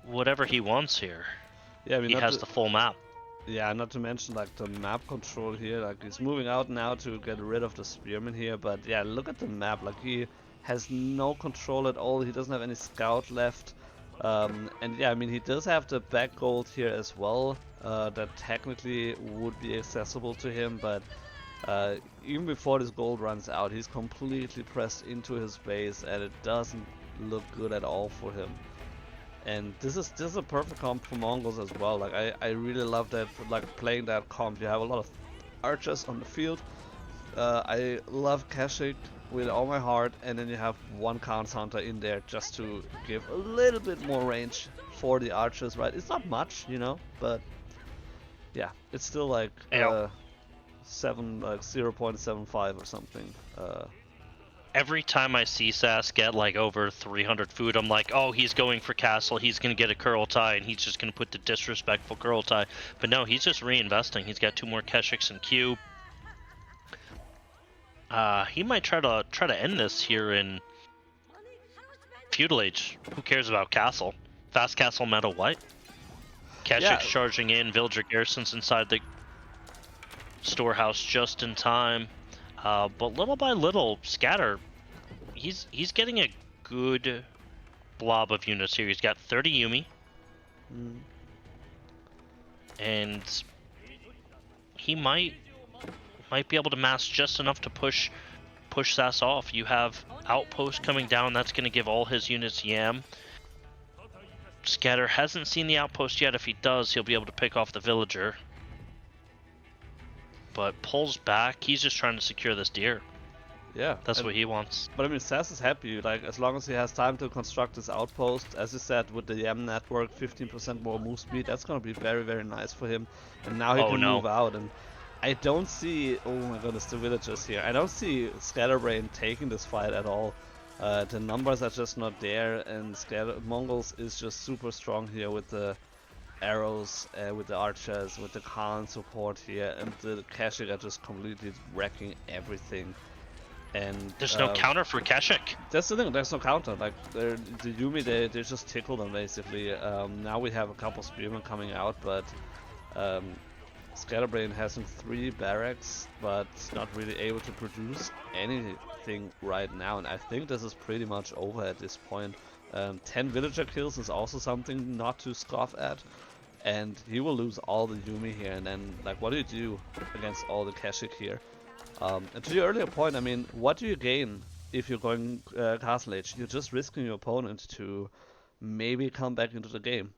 whatever he wants here. Yeah, I mean, he has the full map. Yeah, not to mention like the map control here, like he's moving out now to get rid of the spearmen here, but yeah, look at the map, like he has no control at all, he doesn't have any scout left, and yeah, I mean he does have the back gold here as well, that technically would be accessible to him, but even before this gold runs out, he's completely pressed into his base and it doesn't look good at all for him. And this is a perfect comp for Mongols as well. Like I really love that, like playing that comp. You have a lot of archers on the field. I love Kashik with all my heart, and then you have one Khan's Hunter in there just to give a little bit more range for the archers, right? It's not much, you know, but yeah, it's still like 0.75 or something. Every time I see SAS get like over 300 food, I'm like, oh, he's going for castle, he's going to get a curl tie, and he's just going to put the disrespectful curl tie. But no, he's just reinvesting. He's got 2 more Keshiks in queue. He might try to end this here in Feudal Age. Who cares about castle? Fast castle metal what? Keshik's charging in, villager garrisons inside the storehouse just in time. But little by little, Scatter, he's getting a good blob of units here. He's got 30 Yumi. And he might might be able to mass just enough to push SAS off. You have Outpost coming down. That's going to give all his units Yam. Scatter hasn't seen the Outpost yet. If he does, he'll be able to pick off the Villager. But pulls back. He's just trying to secure this deer. Yeah, That's what he wants. But I mean, SAS is happy, like, as long as he has time to construct his outpost, as you said, with the YAM network, 15% more move speed, that's gonna be very, very nice for him. And now he can move out, and I don't see, oh my goodness, the villagers here. I don't see Scatterbrained taking this fight at all. The numbers are just not there, and Mongols is just super strong here with the arrows, with the archers, with the Khan support here, and the Kashik are just completely wrecking everything. And there's no counter for Kashik. That's the thing, there's no counter. Like, the Yumi, they just tickle them basically. Now we have a couple spearmen coming out, but Scatterbrained has 3 barracks, but not really able to produce anything right now. And I think this is pretty much over at this point. 10 villager kills is also something not to scoff at. And he will lose all the Yumi here, and then, like, what do you do against all the Kashik here? And to your earlier point, I mean, what do you gain if you're going Castle Age? You're just risking your opponent to maybe come back into the game.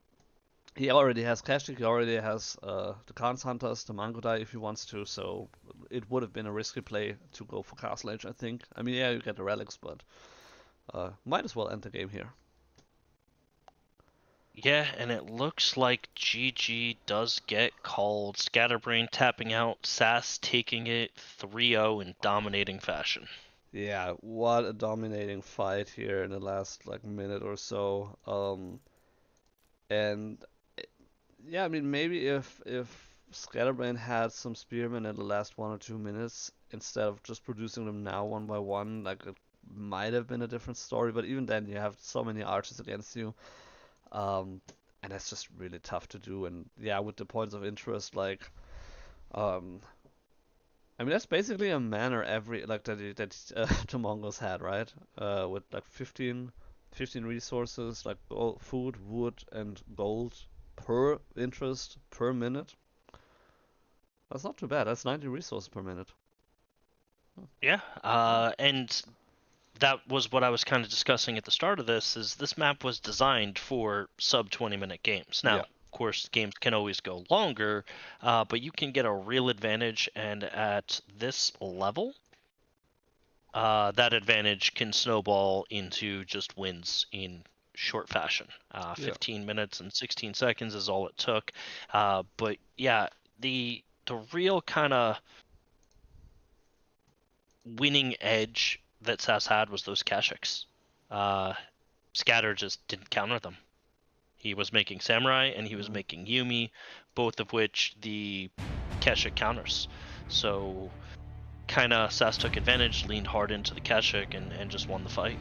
He already has Kashik, he already has the Khan's Hunters, the Mangodai if he wants to, so it would have been a risky play to go for Castle Age, I think. I mean, yeah, you get the relics, but might as well end the game here. Yeah, and it looks like GG does get called. Scatterbrained tapping out, SAS taking it 3-0 in dominating fashion. Yeah, what a dominating fight here in the last minute or so. And yeah, I mean, maybe if Scatterbrained had some spearmen in the last 1 or 2 minutes instead of just producing them now one by one, like, it might have been a different story. But even then, you have so many archers against you. And that's just really tough to do. And yeah, with the points of interest, like, I mean, that's basically a manor every that the Mongols had, right? With like 15 resources, like food, wood, and gold per interest per minute. That's not too bad. That's 90 resources per minute. Yeah, and that was what I was kind of discussing at the start of this, is this map was designed for sub 20-minute games. Now, of course, games can always go longer, but you can get a real advantage, and at this level, that advantage can snowball into just wins in short fashion. 15 minutes and 16 seconds is all it took. But yeah, the real kind of winning edge that SAS had was those Kashiks. Scatter just didn't counter them. He was making Samurai and he was making Yumi, both of which the Kashik counters. So kind of SAS took advantage, leaned hard into the Kashik, and just won the fight.